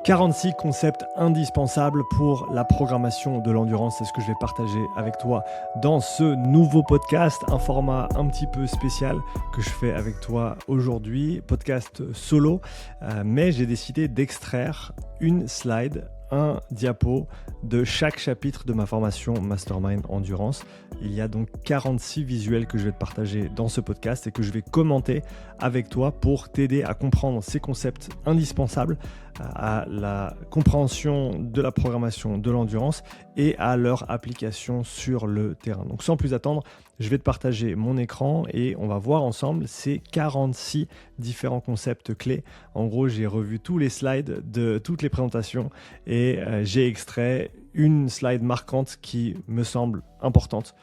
46 concepts indispensables pour la programmation de l'endurance, c'est ce que je vais partager avec toi dans ce nouveau podcast, un format un petit peu spécial que je fais avec toi aujourd'hui, podcast solo, mais j'ai décidé d'extraire une slide, un diapo de chaque chapitre de ma formation Mastermind Endurance. Il y a donc 46 visuels que je vais te partager dans ce podcast et que je vais commenter avec toi pour t'aider à comprendre ces concepts indispensables à la compréhension de la programmation de l'endurance et à leur application sur le terrain. Donc sans plus attendre, je vais te partager mon écran et on va voir ensemble ces 46 différents concepts clés. En gros, j'ai revu tous les slides de toutes les présentations et j'ai extrait une slide marquante qui me semble importante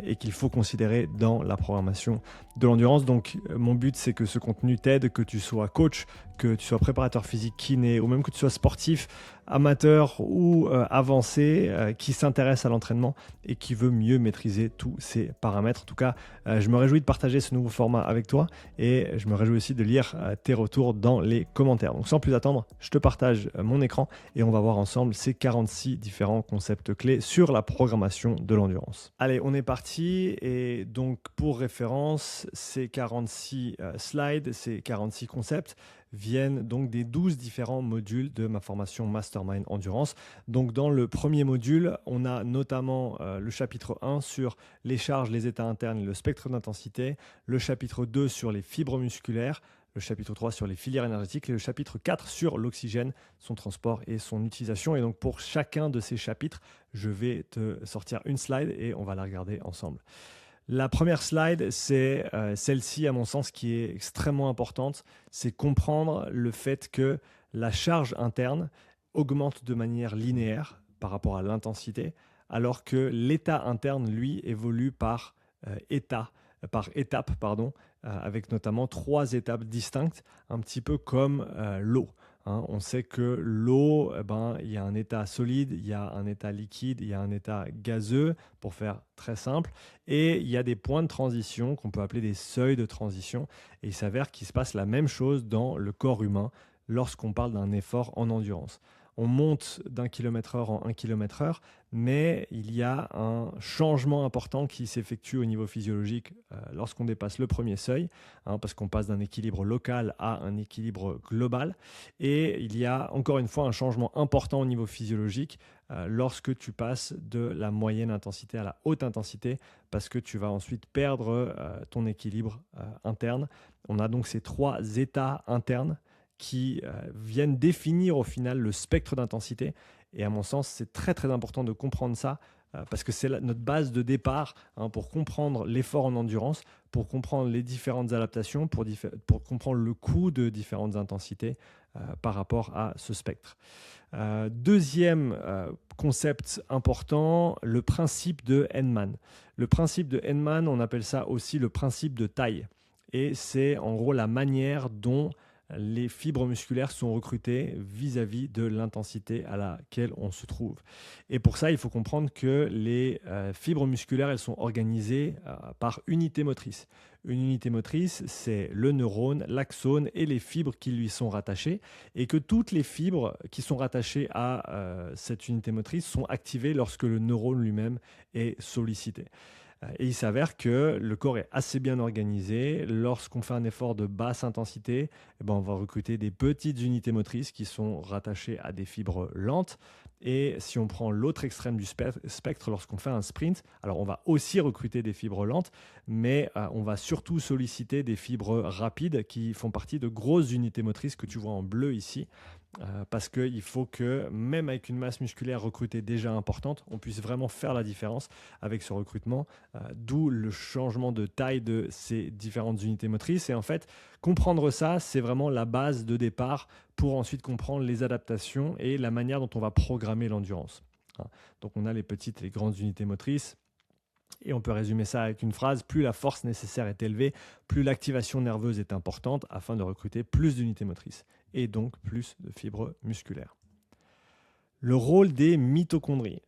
et qu'il faut considérer dans la programmation de l'endurance. Donc mon but, c'est que ce contenu t'aide, que tu sois coach, que tu sois préparateur physique, kiné, ou même que tu sois sportif, amateur ou avancé, qui s'intéresse à l'entraînement et qui veut mieux maîtriser tous ces paramètres. En tout cas, je me réjouis de partager ce nouveau format avec toi et je me réjouis aussi de lire tes retours dans les commentaires. Donc sans plus attendre, je te partage mon écran et on va voir ensemble ces 46 différents concepts clés sur la programmation de l'endurance. Allez, on est parti et donc pour référence, ces 46 slides, ces 46 concepts viennent donc des 12 différents modules de ma formation Mastermind Endurance. Donc dans le premier module, on a notamment le chapitre 1 sur les charges, les états internes et le spectre d'intensité, le chapitre 2 sur les fibres musculaires, le chapitre 3 sur les filières énergétiques et le chapitre 4 sur l'oxygène, son transport et son utilisation. Et donc pour chacun de ces chapitres, je vais te sortir une slide et on va la regarder ensemble. La première slide, c'est celle-ci, à mon sens, qui est extrêmement importante. C'est comprendre le fait que la charge interne augmente de manière linéaire par rapport à l'intensité, alors que l'état interne, lui, évolue par étapes, avec notamment 3 étapes distinctes, un petit peu comme l'eau. On sait que l'eau, il y a un état solide, il y a un état liquide, il y a un état gazeux, pour faire très simple, et il y a des points de transition qu'on peut appeler des seuils de transition, et il s'avère qu'il se passe la même chose dans le corps humain lorsqu'on parle d'un effort en endurance. On monte d'1 km/h en 1 km/h, mais il y a un changement important qui s'effectue au niveau physiologique lorsqu'on dépasse le premier seuil, parce qu'on passe d'un équilibre local à un équilibre global. Et il y a encore une fois un changement important au niveau physiologique lorsque tu passes de la moyenne intensité à la haute intensité, parce que tu vas ensuite perdre ton équilibre interne. On a donc ces 3 états internes qui viennent définir au final le spectre d'intensité. Et à mon sens, c'est très très important de comprendre ça parce que c'est notre base de départ pour comprendre l'effort en endurance, pour comprendre les différentes adaptations, pour comprendre le coût de différentes intensités par rapport à ce spectre. Deuxième concept important, le principe de Henneman. Le principe de Henneman, on appelle ça aussi le principe de taille. Et c'est en gros la manière dont les fibres musculaires sont recrutées vis-à-vis de l'intensité à laquelle on se trouve. Et pour ça, il faut comprendre que les fibres musculaires, elles sont organisées par unité motrice. Une unité motrice, c'est le neurone, l'axone et les fibres qui lui sont rattachées, et que toutes les fibres qui sont rattachées à cette unité motrice sont activées lorsque le neurone lui-même est sollicité. Et il s'avère que le corps est assez bien organisé. Lorsqu'on fait un effort de basse intensité, on va recruter des petites unités motrices qui sont rattachées à des fibres lentes. Et si on prend l'autre extrême du spectre, lorsqu'on fait un sprint, alors on va aussi recruter des fibres lentes, mais on va surtout solliciter des fibres rapides qui font partie de grosses unités motrices que tu vois en bleu ici. Parce qu'il faut que, même avec une masse musculaire recrutée déjà importante, on puisse vraiment faire la différence avec ce recrutement, d'où le changement de taille de ces différentes unités motrices. Et en fait, comprendre ça, c'est vraiment la base de départ pour ensuite comprendre les adaptations et la manière dont on va programmer l'endurance. Donc on a les petites et les grandes unités motrices. Et on peut résumer ça avec une phrase: plus la force nécessaire est élevée, plus l'activation nerveuse est importante afin de recruter plus d'unités motrices et donc plus de fibres musculaires. Le rôle des mitochondries,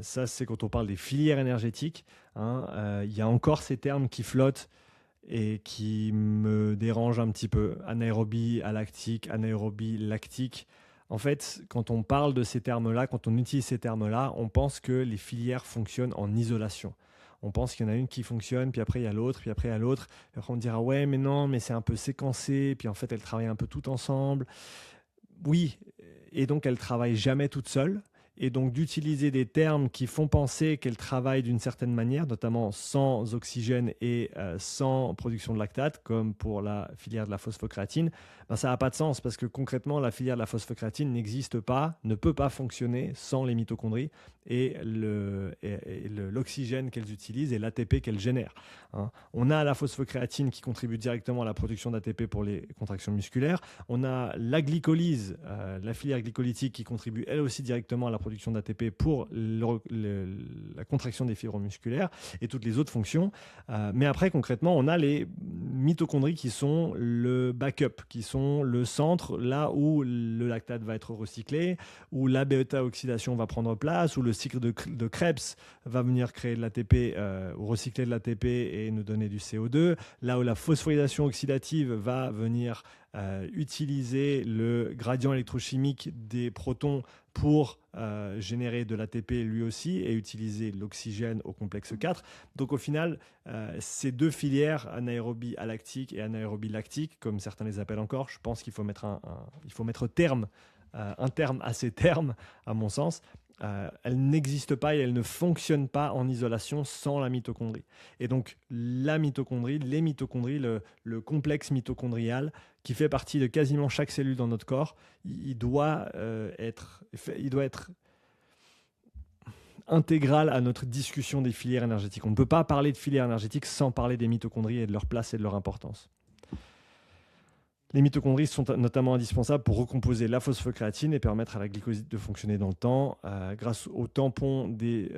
ça c'est quand on parle des filières énergétiques. Il y a encore ces termes qui flottent et qui me dérangent un petit peu. Anaérobie alactique, anaérobie lactique. En fait, quand on parle de ces termes-là, quand on utilise ces termes-là, on pense que les filières fonctionnent en isolation. On pense qu'il y en a une qui fonctionne, puis après il y a l'autre, puis après il y a l'autre. Après on dira ouais, mais non, mais c'est un peu séquencé, puis en fait elles travaillent un peu toutes ensemble. Oui, et donc elles travaillent jamais toutes seules. Et donc d'utiliser des termes qui font penser qu'elles travaillent d'une certaine manière, notamment sans oxygène et sans production de lactate, comme pour la filière de la phosphocréatine, ben ça n'a pas de sens parce que concrètement, la filière de la phosphocréatine n'existe pas, ne peut pas fonctionner sans les mitochondries et l'oxygène qu'elles utilisent et l'ATP qu'elles génèrent. Hein. On a la phosphocréatine qui contribue directement à la production d'ATP pour les contractions musculaires. On a la glycolyse, la filière glycolytique qui contribue elle aussi directement à la production d'ATP pour la contraction des fibres musculaires et toutes les autres fonctions. Mais après, concrètement, on a les mitochondries qui sont le backup, qui sont le centre, là où le lactate va être recyclé, où la bêta-oxydation va prendre place, où le cycle de Krebs va venir créer de l'ATP, ou recycler de l'ATP et nous donner du CO2, là où la phosphorylation oxydative va venir utiliser le gradient électrochimique des protons pour générer de l'ATP lui aussi et utiliser l'oxygène au complexe 4. Donc au final, ces deux filières, anaérobie alactique et anaérobie lactique, comme certains les appellent encore, je pense qu'il faut mettre un terme à ces termes, à mon sens. Elles n'existent pas et elles ne fonctionnent pas en isolation sans la mitochondrie. Et donc la mitochondrie, les mitochondries, le complexe mitochondrial qui fait partie de quasiment chaque cellule dans notre corps, il doit être intégral à notre discussion des filières énergétiques. On ne peut pas parler de filières énergétiques sans parler des mitochondries et de leur place et de leur importance. Les mitochondries sont notamment indispensables pour recomposer la phosphocréatine et permettre à la glycoside de fonctionner dans le temps grâce au tampon des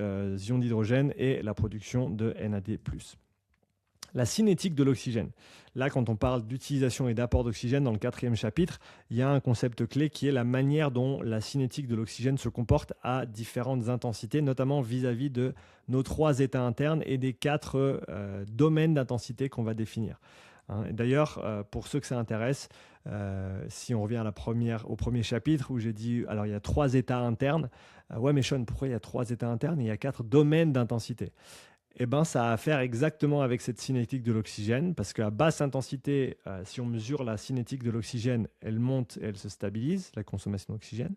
ions d'hydrogène et la production de NAD+. La cinétique de l'oxygène. Là, quand on parle d'utilisation et d'apport d'oxygène dans le 4e chapitre, il y a un concept clé qui est la manière dont la cinétique de l'oxygène se comporte à différentes intensités, notamment vis-à-vis de nos 3 états internes et des 4 domaines d'intensité qu'on va définir. D'ailleurs, pour ceux que ça intéresse, si on revient au premier chapitre où j'ai dit, alors il y a 3 états internes, ouais mais Sean, pourquoi il y a 3 états internes et il y a 4 domaines d'intensité? Eh ben, ça a à faire exactement avec cette cinétique de l'oxygène, parce qu'à basse intensité, si on mesure la cinétique de l'oxygène, elle monte et elle se stabilise, la consommation d'oxygène.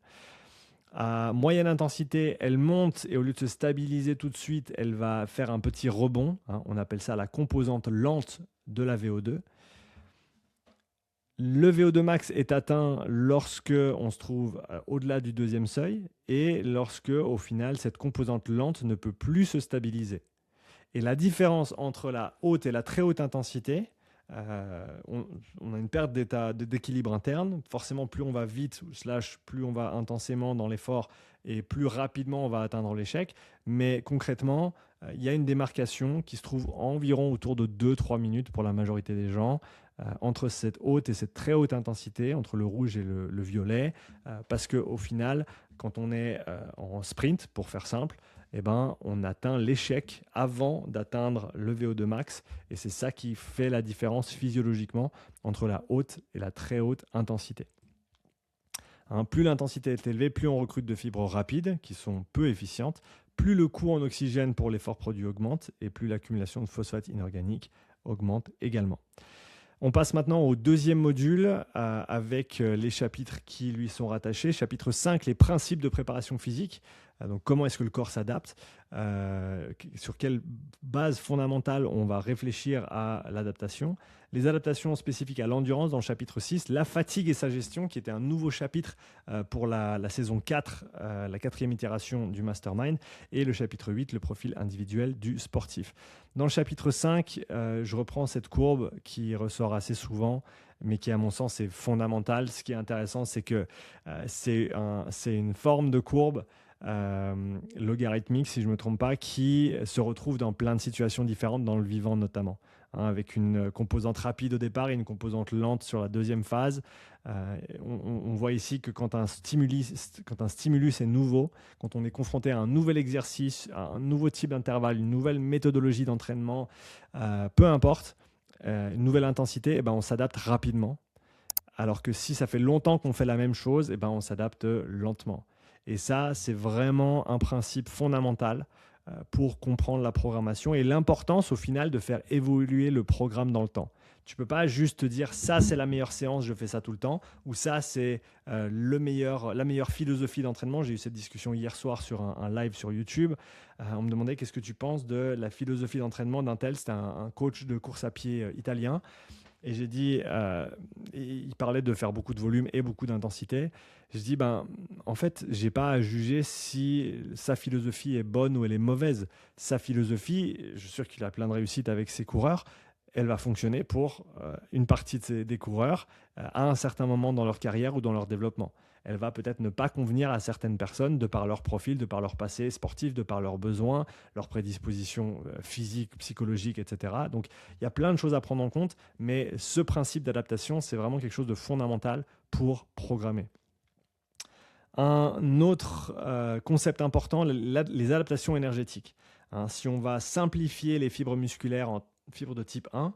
À moyenne intensité, elle monte et au lieu de se stabiliser tout de suite, elle va faire un petit rebond. On appelle ça la composante lente de la VO2. Le VO2 max est atteint lorsque on se trouve au-delà du 2e seuil et lorsque, au final, cette composante lente ne peut plus se stabiliser. Et la différence entre la haute et la très haute intensité, on a une perte d'équilibre interne. Forcément, plus on va vite, plus on va intensément dans l'effort et plus rapidement on va atteindre l'échec. Mais concrètement, il y a une démarcation qui se trouve environ autour de 2-3 minutes pour la majorité des gens, entre cette haute et cette très haute intensité, entre le rouge et le violet, parce qu'au final, quand on est en sprint, pour faire simple, eh ben, on atteint l'échec avant d'atteindre le VO2 max. Et c'est ça qui fait la différence physiologiquement entre la haute et la très haute intensité. Plus l'intensité est élevée, plus on recrute de fibres rapides, qui sont peu efficientes, plus le coût en oxygène pour l'effort produit augmente, et plus l'accumulation de phosphate inorganique augmente également. On passe maintenant au 2e module avec les chapitres qui lui sont rattachés. Chapitre 5, les principes de préparation physique. Donc, comment est-ce que le corps s'adapte, sur quelle base fondamentale on va réfléchir à l'adaptation. Les adaptations spécifiques à l'endurance dans le chapitre 6, la fatigue et sa gestion, qui était un nouveau chapitre pour la saison 4, la 4e itération du Mastermind, et le chapitre 8, le profil individuel du sportif. Dans le chapitre 5, je reprends cette courbe qui ressort assez souvent, mais qui, à mon sens, est fondamentale. Ce qui est intéressant, c'est que c'est une forme de courbe logarithmique, si je ne me trompe pas, qui se retrouve dans plein de situations différentes, dans le vivant notamment, avec une composante rapide au départ et une composante lente sur la 2e phase. On voit ici que quand un stimulus est nouveau, quand on est confronté à un nouvel exercice, à un nouveau type d'intervalle, une nouvelle méthodologie d'entraînement, peu importe, une nouvelle intensité, on s'adapte rapidement alors que si ça fait longtemps qu'on fait la même chose, eh ben, on s'adapte lentement. Et ça, c'est vraiment un principe fondamental pour comprendre la programmation et l'importance au final de faire évoluer le programme dans le temps. Tu ne peux pas juste te dire ça c'est la meilleure séance, je fais ça tout le temps, ou ça c'est la meilleure philosophie d'entraînement. J'ai eu cette discussion hier soir sur un live sur YouTube. On me demandait qu'est-ce que tu penses de la philosophie d'entraînement d'un tel, c'était un coach de course à pied italien. Et j'ai dit, il parlait de faire beaucoup de volume et beaucoup d'intensité. Je dis, en fait, je n'ai pas à juger si sa philosophie est bonne ou elle est mauvaise. Sa philosophie, je suis sûr qu'il a plein de réussite avec ses coureurs, elle va fonctionner pour une partie des coureurs à un certain moment dans leur carrière ou dans leur développement. Elle va peut-être ne pas convenir à certaines personnes de par leur profil, de par leur passé sportif, de par leurs besoins, leurs prédispositions physiques, psychologiques, etc. Donc, il y a plein de choses à prendre en compte, mais ce principe d'adaptation, c'est vraiment quelque chose de fondamental pour programmer. Un autre concept important, les adaptations énergétiques. Hein, si on va simplifier les fibres musculaires en fibres de type 1,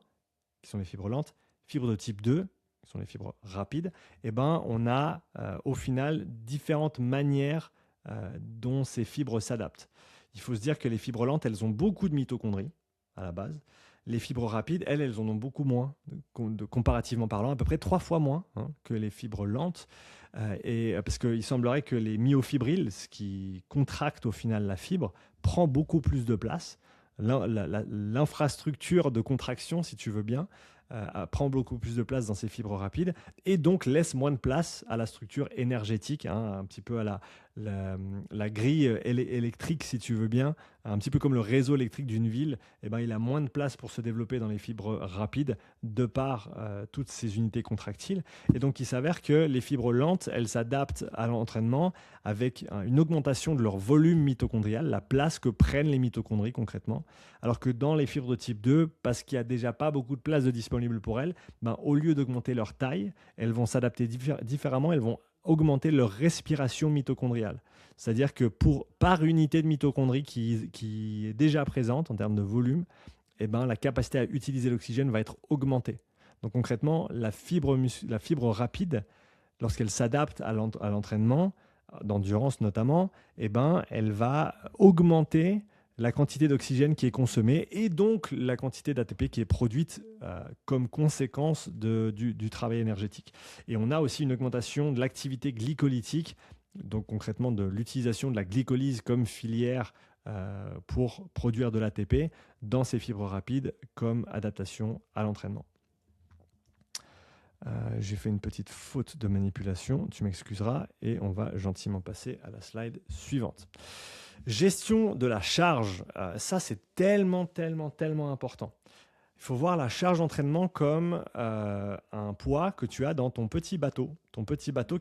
qui sont les fibres lentes, fibres de type 2, qui sont les fibres rapides, eh ben, on a au final différentes manières dont ces fibres s'adaptent. Il faut se dire que les fibres lentes, elles ont beaucoup de mitochondries à la base. Les fibres rapides, elles en ont beaucoup moins, comparativement parlant, à peu près 3 fois moins que les fibres lentes. Parce qu'il semblerait que les myofibrilles, ce qui contracte au final la fibre, prend beaucoup plus de place. L'infrastructure de contraction, si tu veux bien, prend beaucoup plus de place dans ces fibres rapides et donc laisse moins de place à la structure énergétique, un petit peu à la grille électrique, si tu veux bien, un petit peu comme le réseau électrique d'une ville. Eh ben, il a moins de place pour se développer dans les fibres rapides de par toutes ces unités contractiles. Et donc, il s'avère que les fibres lentes, elles s'adaptent à l'entraînement avec une augmentation de leur volume mitochondrial, la place que prennent les mitochondries concrètement. Alors que dans les fibres de type 2, parce qu'il n'y a déjà pas beaucoup de place disponible pour elles, au lieu d'augmenter leur taille, elles vont s'adapter différemment, elles vont augmenter leur respiration mitochondriale. C'est-à-dire que par unité de mitochondrie qui est déjà présente en termes de volume, eh ben, la capacité à utiliser l'oxygène va être augmentée. Donc concrètement, la fibre rapide, lorsqu'elle s'adapte à l'entraînement, d'endurance notamment, eh ben, elle va augmenter la quantité d'oxygène qui est consommée et donc la quantité d'ATP qui est produite comme conséquence du travail énergétique. Et on a aussi une augmentation de l'activité glycolytique, donc concrètement de l'utilisation de la glycolyse comme filière pour produire de l'ATP dans ces fibres rapides comme adaptation à l'entraînement. J'ai fait une petite faute de manipulation, tu m'excuseras, et on va gentiment passer à la slide suivante. Gestion de la charge, ça c'est tellement important. Il faut voir la charge d'entraînement comme un poids que tu as dans ton petit bateau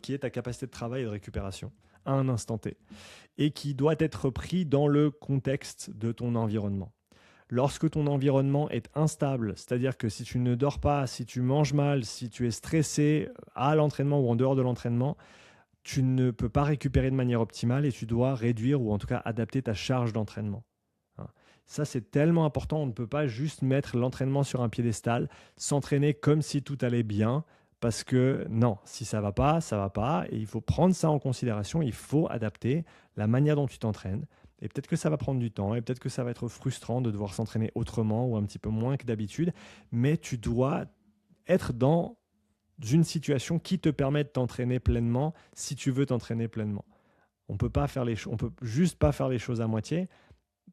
qui est ta capacité de travail et de récupération à un instant T, et qui doit être pris dans le contexte de ton environnement. Lorsque ton environnement est instable, c'est-à-dire que si tu ne dors pas, si tu manges mal, si tu es stressé à l'entraînement ou en dehors de l'entraînement, tu ne peux pas récupérer de manière optimale et tu dois réduire ou en tout cas adapter ta charge d'entraînement. Ça, c'est tellement important. On ne peut pas juste mettre l'entraînement sur un piédestal, s'entraîner comme si tout allait bien, parce que non, si ça va pas, ça va pas. Et il faut prendre ça en considération. Il faut adapter la manière dont tu t'entraînes. Et peut-être que ça va prendre du temps et peut-être que ça va être frustrant de devoir s'entraîner autrement ou un petit peu moins que d'habitude, mais tu dois être dans une situation qui te permet de t'entraîner pleinement si tu veux t'entraîner pleinement. On peut juste pas faire les choses à moitié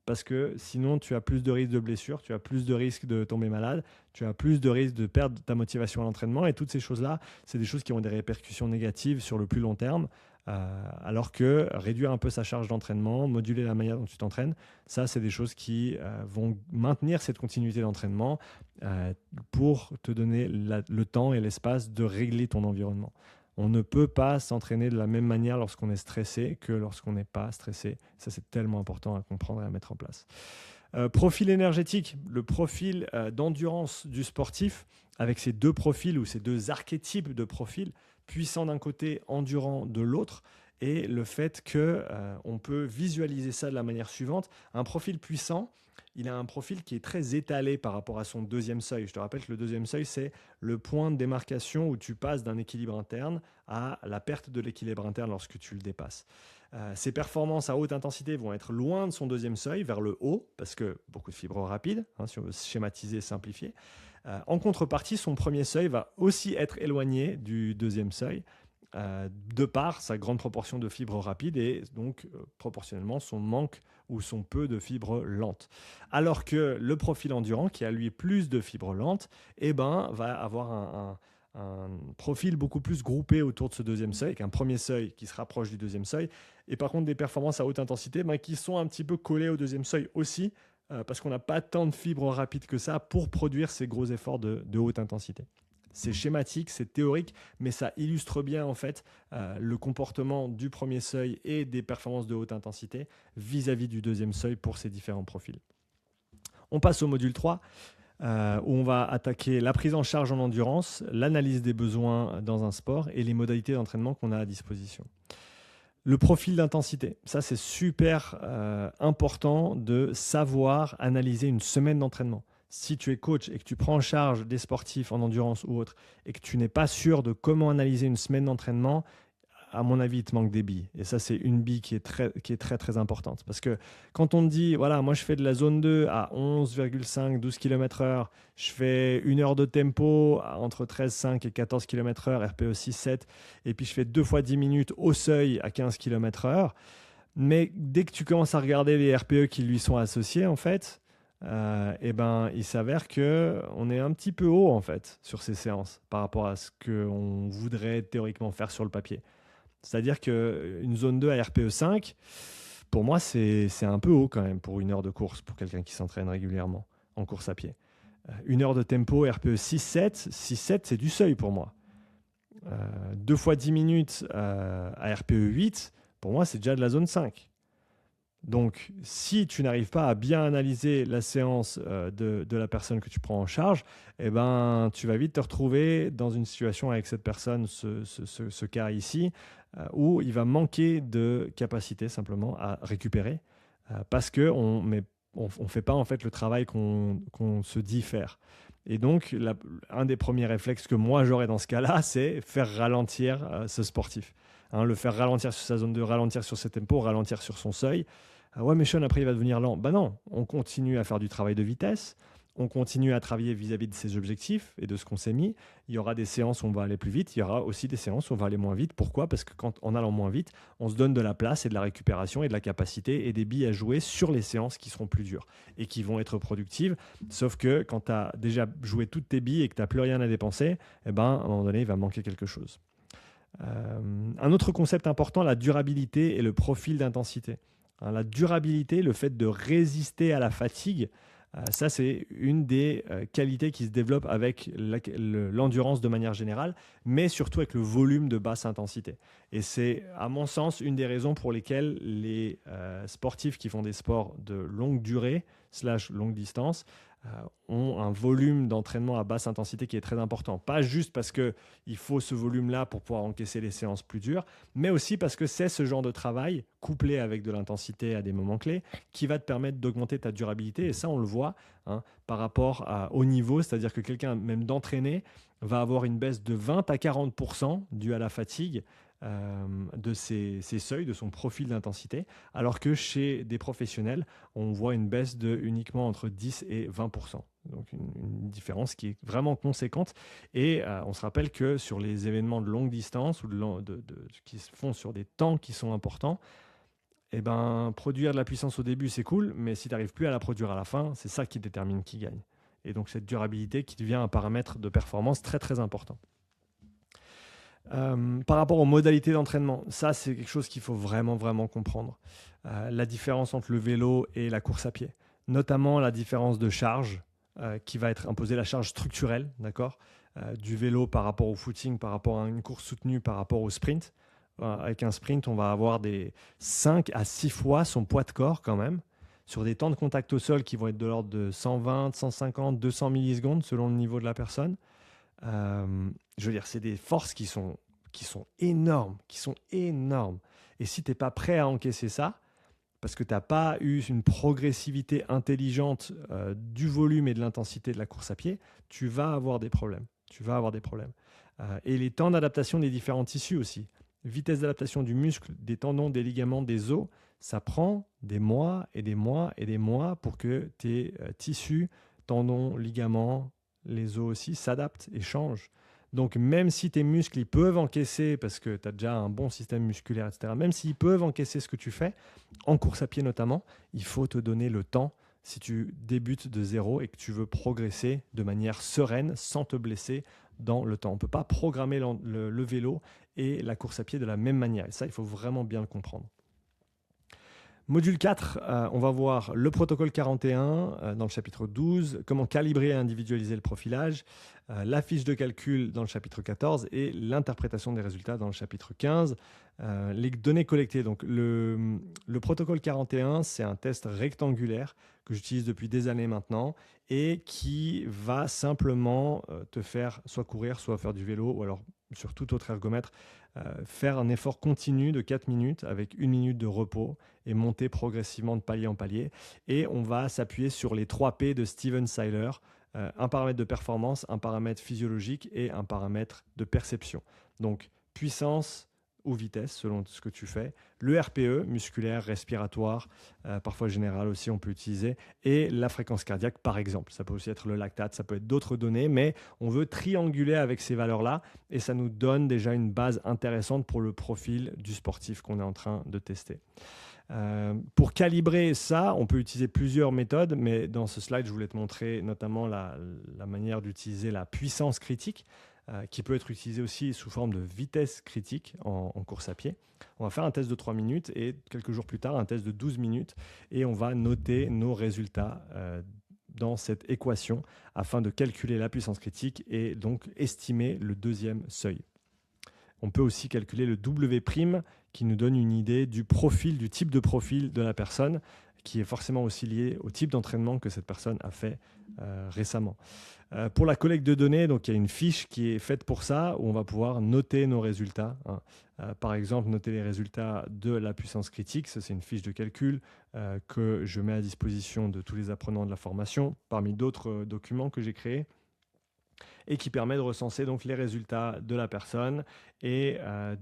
parce que sinon tu as plus de risques de blessures, tu as plus de risques de tomber malade, tu as plus de risques de perdre ta motivation à l'entraînement et toutes ces choses-là, c'est des choses qui ont des répercussions négatives sur le plus long terme. Alors que réduire un peu sa charge d'entraînement, moduler la manière dont tu t'entraînes, ça c'est des choses qui vont maintenir cette continuité d'entraînement pour te donner le temps et l'espace de régler ton environnement. On ne peut pas s'entraîner de la même manière lorsqu'on est stressé que lorsqu'on n'est pas stressé. Ça c'est tellement important à comprendre et à mettre en place. Profil énergétique, le profil d'endurance du sportif avec ces deux profils ou ces deux archétypes de profils, puissant d'un côté, endurant de l'autre, et le fait que on peut visualiser ça de la manière suivante. Un profil puissant, il a un profil qui est très étalé par rapport à son deuxième seuil. Je te rappelle que le deuxième seuil, c'est le point de démarcation où tu passes d'un équilibre interne à la perte de l'équilibre interne lorsque tu le dépasses. Ses performances à haute intensité vont être loin de son deuxième seuil, vers le haut, parce que beaucoup de fibres rapides, si on veut schématiser et simplifier. En contrepartie, son premier seuil va aussi être éloigné du deuxième seuil, de par sa grande proportion de fibres rapides et donc proportionnellement son manque ou son peu de fibres lentes. Alors que le profil endurant, qui a lui plus de fibres lentes, va avoir un profil beaucoup plus groupé autour de ce deuxième seuil, avec un premier seuil qui se rapproche du deuxième seuil, et par contre des performances à haute intensité qui sont un petit peu collées au deuxième seuil aussi, parce qu'on n'a pas tant de fibres rapides que ça pour produire ces gros efforts de haute intensité. C'est schématique, c'est théorique, mais ça illustre bien en fait le comportement du premier seuil et des performances de haute intensité vis-à-vis du deuxième seuil pour ces différents profils. On passe au module 3, où on va attaquer la prise en charge en endurance, l'analyse des besoins dans un sport et les modalités d'entraînement qu'on a à disposition. Le profil d'intensité, ça c'est super important de savoir analyser une semaine d'entraînement. Si tu es coach et que tu prends en charge des sportifs en endurance ou autre et que tu n'es pas sûr de comment analyser une semaine d'entraînement, à mon avis, il te manque des billes. Et ça, c'est une bille qui est très, très importante. Parce que quand on te dit, voilà, moi, je fais de la zone 2 à 11,5, 12 km/h, je fais 1 heure de tempo entre 13,5 et 14 km/h, RPE 6,7, et puis je fais 2 fois 10 minutes au seuil à 15 km/h. Mais dès que tu commences à regarder les RPE qui lui sont associés, en fait, il s'avère qu'on est un petit peu haut, en fait, sur ces séances par rapport à ce qu'on voudrait théoriquement faire sur le papier. C'est-à-dire qu'une zone 2 à RPE 5, pour moi, c'est un peu haut quand même pour 1 heure de course, pour quelqu'un qui s'entraîne régulièrement en course à pied. 1 heure de tempo, RPE 6,7, 6,7 c'est du seuil pour moi. 2 fois 10 minutes à RPE 8, pour moi, c'est déjà de la zone 5. Donc, si tu n'arrives pas à bien analyser la séance de la personne que tu prends en charge, tu vas vite te retrouver dans une situation avec cette personne, ce cas ici, où il va manquer de capacité simplement à récupérer parce qu'on ne fait pas en fait le travail qu'on se dit faire. Et donc, un des premiers réflexes que moi j'aurais dans ce cas-là, c'est faire ralentir ce sportif. Le faire ralentir sur sa zone de ralentir sur ses tempos, ralentir sur son seuil. Ouais, mais Sean, après, il va devenir lent. Non, on continue à faire du travail de vitesse. On continue à travailler vis-à-vis de ses objectifs et de ce qu'on s'est mis. Il y aura des séances où on va aller plus vite. Il y aura aussi des séances où on va aller moins vite. Pourquoi ? Parce que en allant moins vite, on se donne de la place et de la récupération et de la capacité et des billes à jouer sur les séances qui seront plus dures et qui vont être productives. Sauf que quand tu as déjà joué toutes tes billes et que tu n'as plus rien à dépenser, à un moment donné, il va manquer quelque chose. Un autre concept important, la durabilité et le profil d'intensité. La durabilité, le fait de résister à la fatigue, ça c'est une des qualités qui se développe avec l'endurance de manière générale, mais surtout avec le volume de basse intensité. Et c'est à mon sens une des raisons pour lesquelles les sportifs qui font des sports de longue durée / longue distance ont un volume d'entraînement à basse intensité qui est très important. Pas juste parce qu'il faut ce volume-là pour pouvoir encaisser les séances plus dures, mais aussi parce que c'est ce genre de travail, couplé avec de l'intensité à des moments clés, qui va te permettre d'augmenter ta durabilité. Et ça, on le voit par rapport au niveau, c'est-à-dire que quelqu'un, même d'entraîner, va avoir une baisse de 20 à 40% due à la fatigue de ses seuils, de son profil d'intensité, alors que chez des professionnels, on voit une baisse de uniquement entre 10 et 20%. Donc une différence qui est vraiment conséquente. Et on se rappelle que sur les événements de longue distance ou qui se font sur des temps qui sont importants, produire de la puissance au début, c'est cool, mais si tu n'arrives plus à la produire à la fin, c'est ça qui détermine qui gagne. Et donc cette durabilité qui devient un paramètre de performance très très important. Par rapport aux modalités d'entraînement, ça c'est quelque chose qu'il faut vraiment comprendre. La différence entre le vélo et la course à pied, notamment la différence de charge qui va être imposée, la charge structurelle, d'accord, du vélo par rapport au footing, par rapport à une course soutenue, par rapport au sprint. Avec un sprint, on va avoir des 5 à 6 fois son poids de corps quand même, sur des temps de contact au sol qui vont être de l'ordre de 120, 150, 200 millisecondes selon le niveau de la personne. Je veux dire, c'est des forces qui sont énormes, Et si tu n'es pas prêt à encaisser ça, parce que tu n'as pas eu une progressivité intelligente du volume et de l'intensité de la course à pied, tu vas avoir des problèmes. Tu vas avoir des problèmes. Et les temps d'adaptation des différents tissus aussi. Vitesse d'adaptation du muscle, des tendons, des ligaments, des os, ça prend des mois et des mois et des mois pour que tes tissus, tendons, ligaments, les os aussi s'adaptent et changent. Donc même si tes muscles ils peuvent encaisser, parce que tu as déjà un bon système musculaire, etc., même s'ils peuvent encaisser ce que tu fais, en course à pied notamment, il faut te donner le temps si tu débutes de zéro et que tu veux progresser de manière sereine, sans te blesser dans le temps. On ne peut pas programmer le vélo et la course à pied de la même manière. Et ça, il faut vraiment bien le comprendre. Module 4, on va voir le protocole 41 dans le chapitre 12, comment calibrer et individualiser le profilage, la fiche de calcul dans le chapitre 14 et l'interprétation des résultats dans le chapitre 15. Les données collectées, donc le protocole 41, c'est un test rectangulaire que j'utilise depuis des années maintenant et qui va simplement te faire soit courir, soit faire du vélo ou alors sur tout autre ergomètre, faire un effort continu de 4 minutes avec 1 minute de repos et monter progressivement de palier en palier. Et on va s'appuyer sur les 3 P de Steven Seiler, un paramètre de performance, un paramètre physiologique et un paramètre de perception. Donc puissance ou vitesse selon ce que tu fais, le RPE, musculaire, respiratoire, parfois général aussi on peut utiliser, et la fréquence cardiaque par exemple. Ça peut aussi être le lactate, ça peut être d'autres données, mais on veut trianguler avec ces valeurs-là et ça nous donne déjà une base intéressante pour le profil du sportif qu'on est en train de tester. Pour calibrer ça, on peut utiliser plusieurs méthodes, mais dans ce slide, je voulais te montrer notamment la manière d'utiliser la puissance critique, qui peut être utilisée aussi sous forme de vitesse critique en course à pied. On va faire un test de 3 minutes et quelques jours plus tard, un test de 12 minutes et on va noter nos résultats dans cette équation afin de calculer la puissance critique et donc estimer le deuxième seuil. On peut aussi calculer le W' qui nous donne une idée du profil, du type de profil de la personne, qui est forcément aussi lié au type d'entraînement que cette personne a fait récemment. Pour la collecte de données, donc il y a une fiche qui est faite pour ça, où on va pouvoir noter nos résultats. Par exemple, noter les résultats de la puissance critique, ça c'est une fiche de calcul que je mets à disposition de tous les apprenants de la formation, parmi d'autres documents que j'ai créés, et qui permet de recenser donc les résultats de la personne et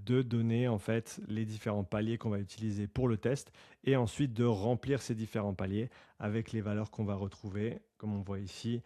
de donner en fait les différents paliers qu'on va utiliser pour le test et ensuite de remplir ces différents paliers avec les valeurs qu'on va retrouver, comme on voit ici.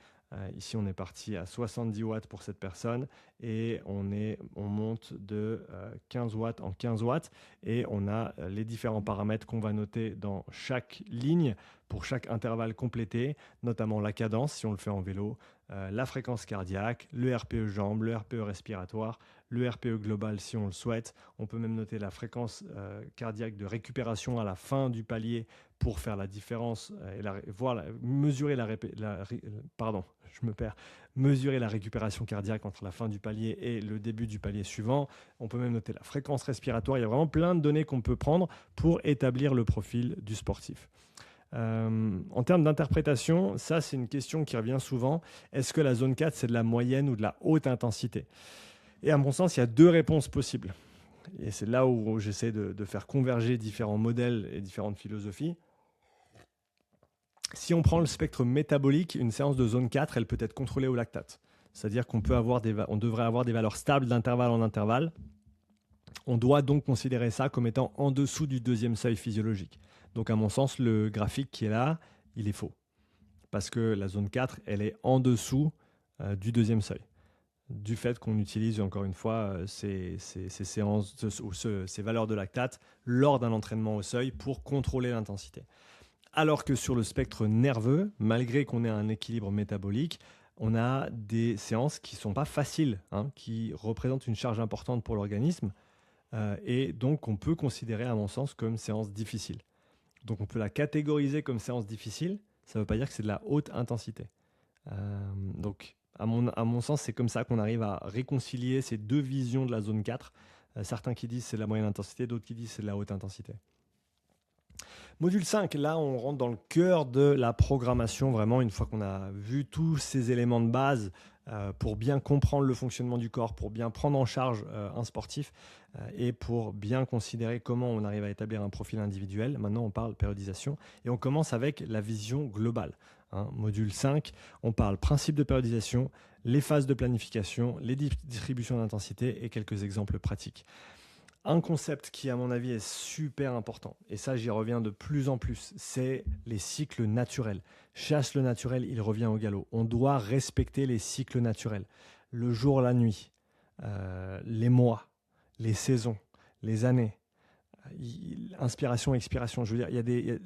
Ici, on est parti à 70 watts pour cette personne et on monte de 15 watts en 15 watts et on a les différents paramètres qu'on va noter dans chaque ligne pour chaque intervalle complété, notamment la cadence si on le fait en vélo, la fréquence cardiaque, le RPE jambes, le RPE respiratoire, le RPE global si on le souhaite. On peut même noter la fréquence cardiaque de récupération à la fin du palier pour faire la différence et mesurer mesurer la récupération cardiaque entre la fin du palier et le début du palier suivant. On peut même noter la fréquence respiratoire. Il y a vraiment plein de données qu'on peut prendre pour établir le profil du sportif. En termes d'interprétation, ça c'est une question qui revient souvent. Est-ce que la zone 4 c'est de la moyenne ou de la haute intensité? Et à mon sens, il y a 2 réponses possibles. Et c'est là où j'essaie de faire converger différents modèles et différentes philosophies. Si on prend le spectre métabolique, une séance de zone 4, elle peut être contrôlée au lactate. C'est-à-dire qu'on devrait avoir des valeurs stables d'intervalle en intervalle. On doit donc considérer ça comme étant en dessous du deuxième seuil physiologique. Donc à mon sens, le graphique qui est là, il est faux. Parce que la zone 4, elle est en dessous du deuxième seuil. Du fait qu'on utilise encore une fois ces valeurs de lactate lors d'un entraînement au seuil pour contrôler l'intensité. Alors que sur le spectre nerveux, malgré qu'on ait un équilibre métabolique, on a des séances qui ne sont pas faciles, qui représentent une charge importante pour l'organisme et donc on peut considérer à mon sens comme séance difficile. Donc on peut la catégoriser comme séance difficile, ça ne veut pas dire que c'est de la haute intensité. Donc à mon sens, c'est comme ça qu'on arrive à réconcilier ces 2 visions de la zone 4. Certains qui disent c'est de la moyenne intensité, d'autres qui disent c'est de la haute intensité. Module 5, là on rentre dans le cœur de la programmation, vraiment une fois qu'on a vu tous ces éléments de base pour bien comprendre le fonctionnement du corps, pour bien prendre en charge un sportif et pour bien considérer comment on arrive à établir un profil individuel. Maintenant, on parle périodisation et on commence avec la vision globale. Module 5, on parle principe de périodisation, les phases de planification, les distributions d'intensité et quelques exemples pratiques. Un concept qui, à mon avis, est super important, et ça, j'y reviens de plus en plus, c'est les cycles naturels. Chasse le naturel, il revient au galop. On doit respecter les cycles naturels. Le jour, la nuit, les mois, les saisons, les années, inspiration, expiration. Je veux dire,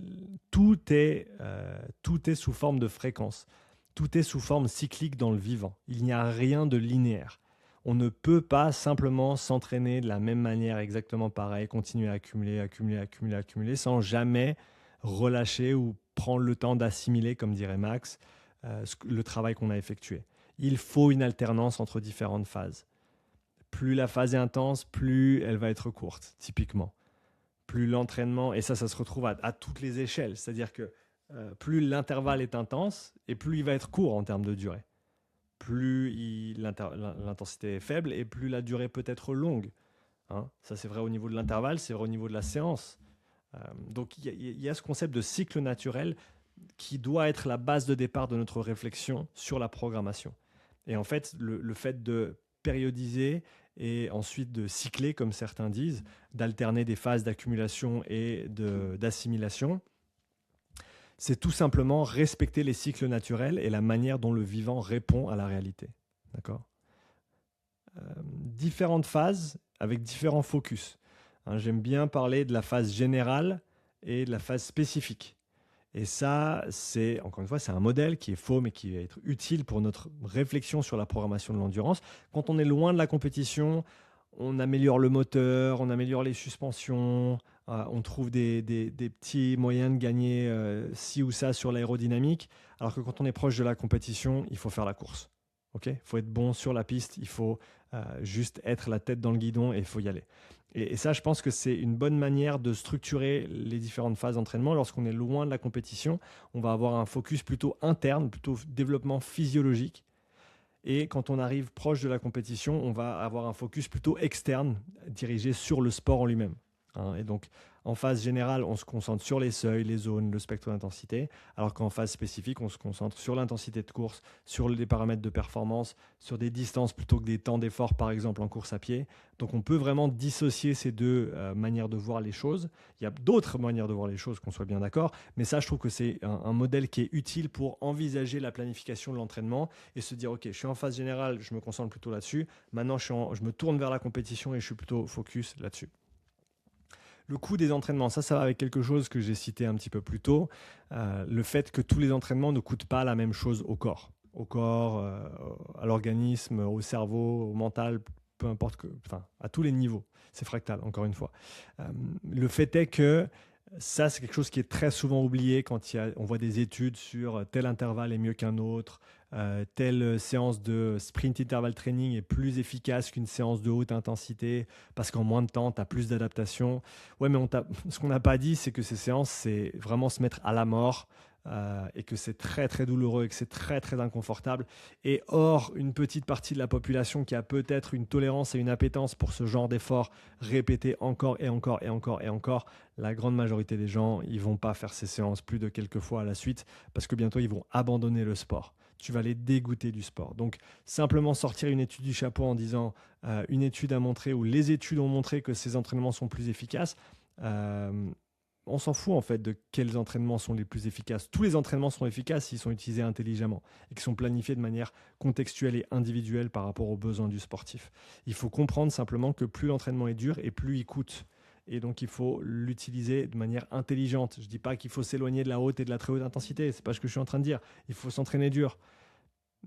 tout est sous forme de fréquence. Tout est sous forme cyclique dans le vivant. Il n'y a rien de linéaire. On ne peut pas simplement s'entraîner de la même manière, exactement pareil, continuer à accumuler, sans jamais relâcher ou prendre le temps d'assimiler, comme dirait Max, le travail qu'on a effectué. Il faut une alternance entre différentes phases. Plus la phase est intense, plus elle va être courte, typiquement. Plus l'entraînement, et ça se retrouve à toutes les échelles, c'est-à-dire que plus l'intervalle est intense, et plus il va être court en termes de durée. Plus l'intensité est faible et plus la durée peut être longue. Ça, c'est vrai au niveau de l'intervalle, c'est vrai au niveau de la séance. Donc, il y a ce concept de cycle naturel qui doit être la base de départ de notre réflexion sur la programmation. Et en fait, le fait de périodiser et ensuite de cycler, comme certains disent, d'alterner des phases d'accumulation et d'assimilation, c'est tout simplement respecter les cycles naturels et la manière dont le vivant répond à la réalité. D'accord ? Différentes phases avec différents focus. J'aime bien parler de la phase générale et de la phase spécifique. Et ça, encore une fois, c'est un modèle qui est faux, mais qui va être utile pour notre réflexion sur la programmation de l'endurance. Quand on est loin de la compétition, on améliore le moteur, on améliore les suspensions, on trouve des petits moyens de gagner ci ou ça sur l'aérodynamique, alors que quand on est proche de la compétition, il faut faire la course. Il faut être bon sur la piste, il faut juste être la tête dans le guidon et il faut y aller. Et ça, je pense que c'est une bonne manière de structurer les différentes phases d'entraînement. Lorsqu'on est loin de la compétition, on va avoir un focus plutôt interne, plutôt développement physiologique. Et quand on arrive proche de la compétition, on va avoir un focus plutôt externe, dirigé sur le sport en lui-même. Et donc, en phase générale, on se concentre sur les seuils, les zones, le spectre d'intensité, alors qu'en phase spécifique, on se concentre sur l'intensité de course, sur les paramètres de performance, sur des distances plutôt que des temps d'effort, par exemple en course à pied. Donc, on peut vraiment dissocier ces deux manières de voir les choses. Il y a d'autres manières de voir les choses, qu'on soit bien d'accord, mais ça, je trouve que c'est un modèle qui est utile pour envisager la planification de l'entraînement et se dire, OK, je suis en phase générale, je me concentre plutôt là-dessus. Maintenant, je me tourne vers la compétition et je suis plutôt focus là-dessus. Le coût des entraînements, ça va avec quelque chose que j'ai cité un petit peu plus tôt, le fait que tous les entraînements ne coûtent pas la même chose au corps, à l'organisme, au cerveau, au mental, peu importe, à tous les niveaux. C'est fractal, encore une fois. Le fait est que ça, c'est quelque chose qui est très souvent oublié quand on voit des études sur tel intervalle est mieux qu'un autre, telle séance de sprint interval training est plus efficace qu'une séance de haute intensité parce qu'en moins de temps, tu as plus d'adaptation. Ouais, mais ce qu'on n'a pas dit, c'est que ces séances, c'est vraiment se mettre à la mort et que c'est très, très douloureux et que c'est très, très inconfortable. Et or, une petite partie de la population qui a peut-être une tolérance et une appétence pour ce genre d'effort répété encore et encore et encore et encore, la grande majorité des gens, ils vont pas faire ces séances plus de quelques fois à la suite parce que bientôt, ils vont abandonner le sport. Tu vas les dégoûter du sport. Donc, simplement sortir une étude du chapeau en disant une étude a montré ou les études ont montré que ces entraînements sont plus efficaces, on s'en fout en fait de quels entraînements sont les plus efficaces. Tous les entraînements sont efficaces s'ils sont utilisés intelligemment et qui sont planifiés de manière contextuelle et individuelle par rapport aux besoins du sportif. Il faut comprendre simplement que plus l'entraînement est dur et plus il coûte. Et donc, il faut l'utiliser de manière intelligente. Je ne dis pas qu'il faut s'éloigner de la haute et de la très haute intensité. Ce n'est pas ce que je suis en train de dire. Il faut s'entraîner dur.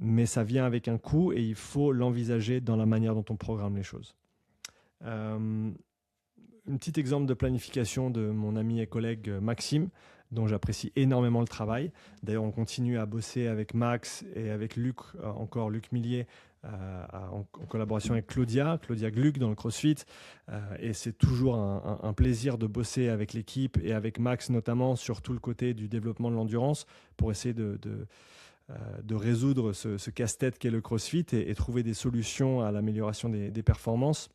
Mais ça vient avec un coût et il faut l'envisager dans la manière dont on programme les choses. Un petit exemple de planification de mon ami et collègue Maxime, dont j'apprécie énormément le travail. D'ailleurs, on continue à bosser avec Max et avec Luc Millier, en collaboration avec Claudia Gluck dans le CrossFit. Et c'est toujours un plaisir de bosser avec l'équipe et avec Max notamment sur tout le côté du développement de l'endurance pour essayer de résoudre ce casse-tête qu'est le CrossFit et trouver des solutions à l'amélioration des performances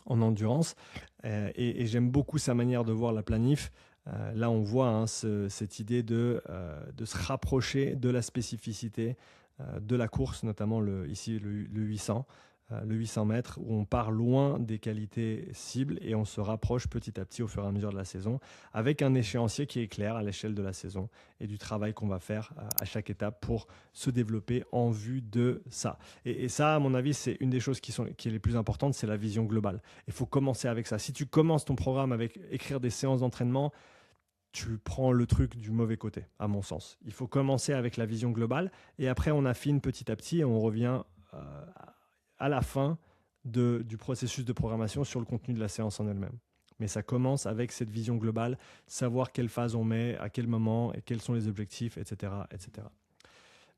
en endurance. Et j'aime beaucoup sa manière de voir la planif. Là, on voit cette idée de se rapprocher de la spécificité de la course, notamment ici le 800. Le 800 mètres, où on part loin des qualités cibles et on se rapproche petit à petit au fur et à mesure de la saison, avec un échéancier qui est clair à l'échelle de la saison et du travail qu'on va faire à chaque étape pour se développer en vue de ça. Et ça, à mon avis, c'est une des choses qui est les plus importantes, c'est la vision globale. Il faut commencer avec ça. Si tu commences ton programme avec écrire des séances d'entraînement, tu prends le truc du mauvais côté, à mon sens. Il faut commencer avec la vision globale et après on affine petit à petit et on revient à la fin du processus de programmation sur le contenu de la séance en elle-même. Mais ça commence avec cette vision globale, savoir quelle phase on met, à quel moment, et quels sont les objectifs, etc. etc.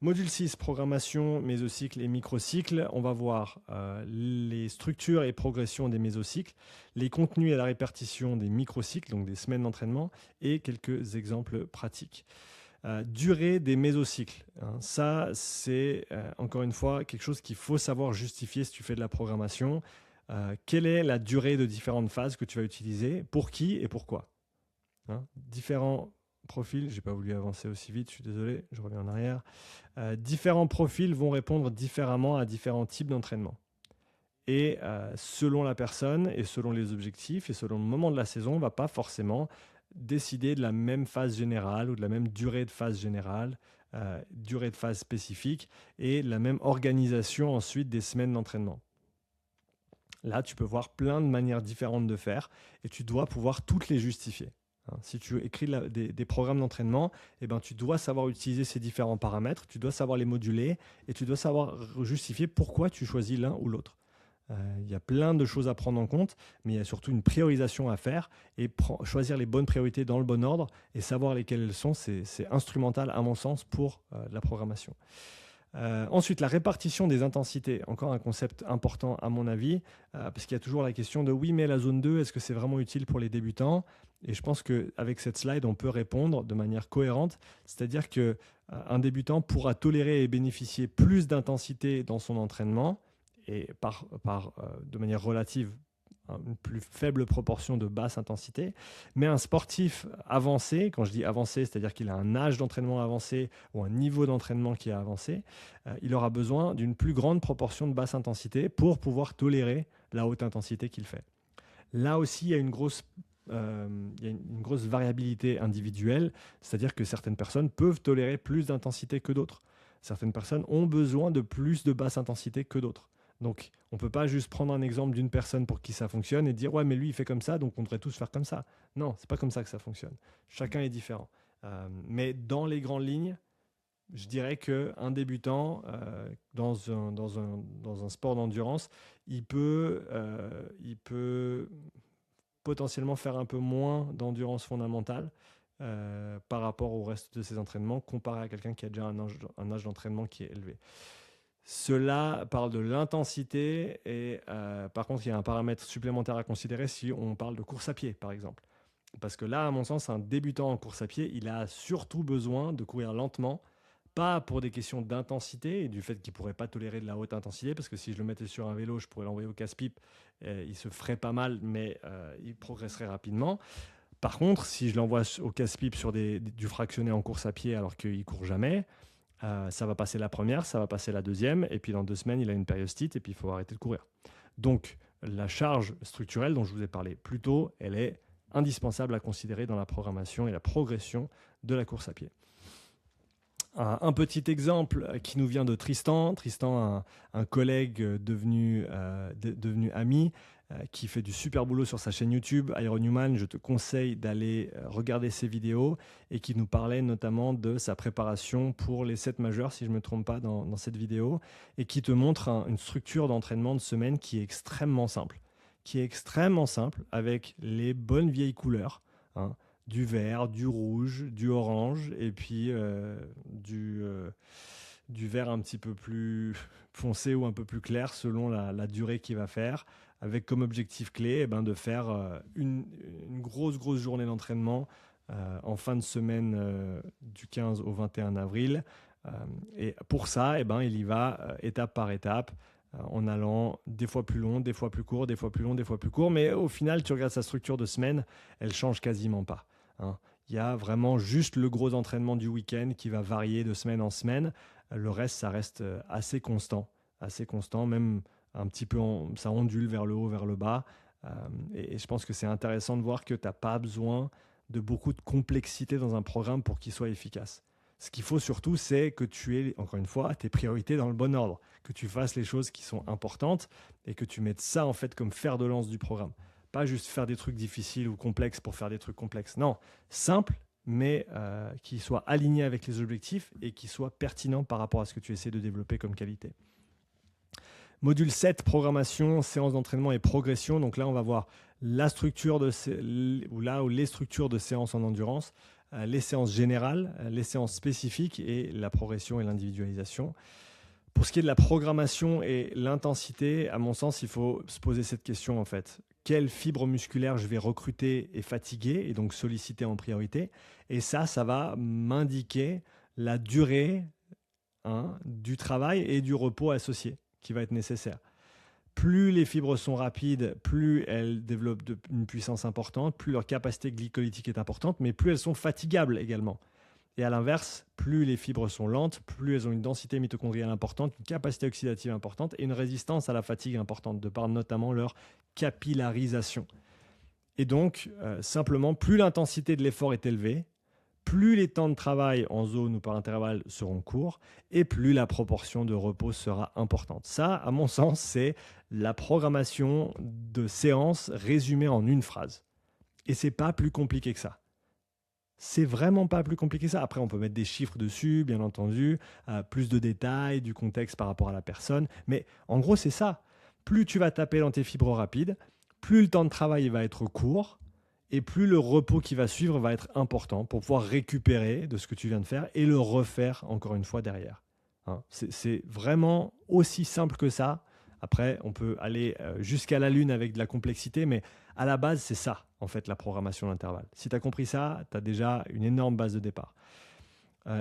Module 6, programmation, mésocycle et microcycle. On va voir les structures et progressions des mésocycles, les contenus et la répartition des microcycles, donc des semaines d'entraînement, et quelques exemples pratiques. Durée des mésocycles. Ça, c'est encore une fois quelque chose qu'il faut savoir justifier si tu fais de la programmation. Quelle est la durée de différentes phases que tu vas utiliser, pour qui et pourquoi. Différents profils, j'ai pas voulu avancer aussi vite, je suis désolé, je reviens en arrière. Différents profils vont répondre différemment à différents types d'entraînement. Et selon la personne et selon les objectifs et selon le moment de la saison, on ne va pas forcément décider de la même phase générale ou de la même durée de phase générale, durée de phase spécifique et la même organisation ensuite des semaines d'entraînement. Là, tu peux voir plein de manières différentes de faire et tu dois pouvoir toutes les justifier. Si tu écris des programmes d'entraînement, tu dois savoir utiliser ces différents paramètres, tu dois savoir les moduler et tu dois savoir justifier pourquoi tu choisis l'un ou l'autre. Il y a plein de choses à prendre en compte, mais il y a surtout une priorisation à faire et choisir les bonnes priorités dans le bon ordre et savoir lesquelles elles sont, c'est instrumental à mon sens pour la programmation. Ensuite, la répartition des intensités, encore un concept important à mon avis, parce qu'il y a toujours la question de oui, mais la zone 2, est-ce que c'est vraiment utile pour les débutants? Et je pense qu'avec cette slide, on peut répondre de manière cohérente, c'est-à-dire qu'un débutant pourra tolérer et bénéficier plus d'intensité dans son entraînement et de manière relative, une plus faible proportion de basse intensité, mais un sportif avancé, quand je dis avancé, c'est-à-dire qu'il a un âge d'entraînement avancé ou un niveau d'entraînement qui est avancé, il aura besoin d'une plus grande proportion de basse intensité pour pouvoir tolérer la haute intensité qu'il fait. Là aussi, il y a une grosse variabilité individuelle, c'est-à-dire que certaines personnes peuvent tolérer plus d'intensité que d'autres. Certaines personnes ont besoin de plus de basse intensité que d'autres. Donc, on ne peut pas juste prendre un exemple d'une personne pour qui ça fonctionne et dire « ouais, mais lui, il fait comme ça, donc on devrait tous faire comme ça ». Non, ce n'est pas comme ça que ça fonctionne. Chacun est différent. Mais dans les grandes lignes, je dirais qu'un débutant dans un sport d'endurance, il peut potentiellement faire un peu moins d'endurance fondamentale par rapport au reste de ses entraînements comparé à quelqu'un qui a déjà un âge d'entraînement qui est élevé. Cela parle de l'intensité et par contre, il y a un paramètre supplémentaire à considérer si on parle de course à pied, par exemple. Parce que là, à mon sens, un débutant en course à pied, il a surtout besoin de courir lentement, pas pour des questions d'intensité et du fait qu'il ne pourrait pas tolérer de la haute intensité, parce que si je le mettais sur un vélo, je pourrais l'envoyer au casse-pipe, il se ferait pas mal, mais il progresserait rapidement. Par contre, si je l'envoie au casse-pipe sur du fractionné en course à pied alors qu'il ne court jamais, ça va passer la première, ça va passer la deuxième, et puis dans 2 semaines, il a une périostite, et puis il faut arrêter de courir. Donc, la charge structurelle dont je vous ai parlé plus tôt, elle est indispensable à considérer dans la programmation et la progression de la course à pied. Un petit exemple qui nous vient de Tristan. Tristan, un collègue devenu ami, qui fait du super boulot sur sa chaîne YouTube, Iron Human. Je te conseille d'aller regarder ses vidéos et qui nous parlait notamment de sa préparation pour les 7 majeurs, si je ne me trompe pas, dans cette vidéo, et qui te montre une structure d'entraînement de semaine qui est extrêmement simple, avec les bonnes vieilles couleurs, du vert, du rouge, du orange et puis du vert un petit peu plus foncé ou un peu plus clair selon la durée qu'il va faire, avec comme objectif clé de faire une grosse journée d'entraînement en fin de semaine du 15 au 21 avril Et pour ça, il y va étape par étape, en allant des fois plus long, des fois plus court, des fois plus long, des fois plus court. Mais au final, tu regardes sa structure de semaine, elle change quasiment pas, hein. Il y a vraiment juste le gros entraînement du week-end qui va varier de semaine en semaine. Le reste, ça reste assez constant, même un petit peu, ça ondule vers le haut, vers le bas. Et je pense que c'est intéressant de voir que tu n'as pas besoin de beaucoup de complexité dans un programme pour qu'il soit efficace. Ce qu'il faut surtout, c'est que tu aies, encore une fois, tes priorités dans le bon ordre, que tu fasses les choses qui sont importantes et que tu mettes ça en fait comme fer de lance du programme. Pas juste faire des trucs difficiles ou complexes pour faire des trucs complexes. Non, simple, mais qui soit aligné avec les objectifs et qui soit pertinent par rapport à ce que tu essaies de développer comme qualité. Module 7, programmation, séance d'entraînement et progression. Donc là, on va voir la structure les structures de séances en endurance, les séances générales, les séances spécifiques et la progression et l'individualisation. Pour ce qui est de la programmation et l'intensité, à mon sens, il faut se poser cette question en fait. Quelle fibre musculaire je vais recruter et fatiguer et donc solliciter en priorité? Et ça va m'indiquer la durée, hein, du travail et du repos associé qui va être nécessaire. Plus les fibres sont rapides, plus elles développent une puissance importante, plus leur capacité glycolytique est importante, mais plus elles sont fatigables également. Et à l'inverse, plus les fibres sont lentes, plus elles ont une densité mitochondriale importante, une capacité oxydative importante et une résistance à la fatigue importante, de par notamment leur capillarisation. Et donc, simplement, plus l'intensité de l'effort est élevée, plus les temps de travail en zone ou par intervalle seront courts et plus la proportion de repos sera importante. Ça, à mon sens, c'est la programmation de séance résumée en une phrase. Et c'est pas plus compliqué que ça. C'est vraiment pas plus compliqué que ça. Après, on peut mettre des chiffres dessus, bien entendu, plus de détails, du contexte par rapport à la personne. Mais en gros, c'est ça. Plus tu vas taper dans tes fibres rapides, plus le temps de travail va être court, et plus le repos qui va suivre va être important pour pouvoir récupérer de ce que tu viens de faire et le refaire encore une fois derrière. Hein, c'est vraiment aussi simple que ça. Après, on peut aller jusqu'à la lune avec de la complexité, mais à la base, c'est ça, en fait, la programmation d'intervalle. Si tu as compris ça, tu as déjà une énorme base de départ.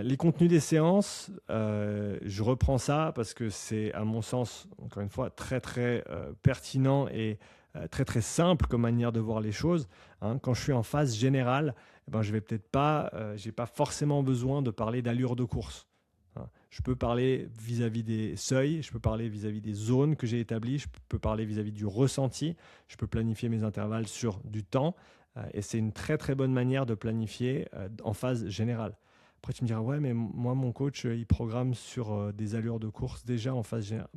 Les contenus des séances, je reprends ça parce que c'est, à mon sens, encore une fois, très, très pertinent et très très simple comme manière de voir les choses. Hein. Quand je suis en phase générale, je vais peut-être pas, j'ai pas forcément besoin de parler d'allure de course. Hein. Je peux parler vis-à-vis des seuils, je peux parler vis-à-vis des zones que j'ai établies, je peux parler vis-à-vis du ressenti, je peux planifier mes intervalles sur du temps, et c'est une très très bonne manière de planifier en phase générale. Après, tu me diras, ouais, mais moi, mon coach, il programme sur des allures de course déjà en phase générale.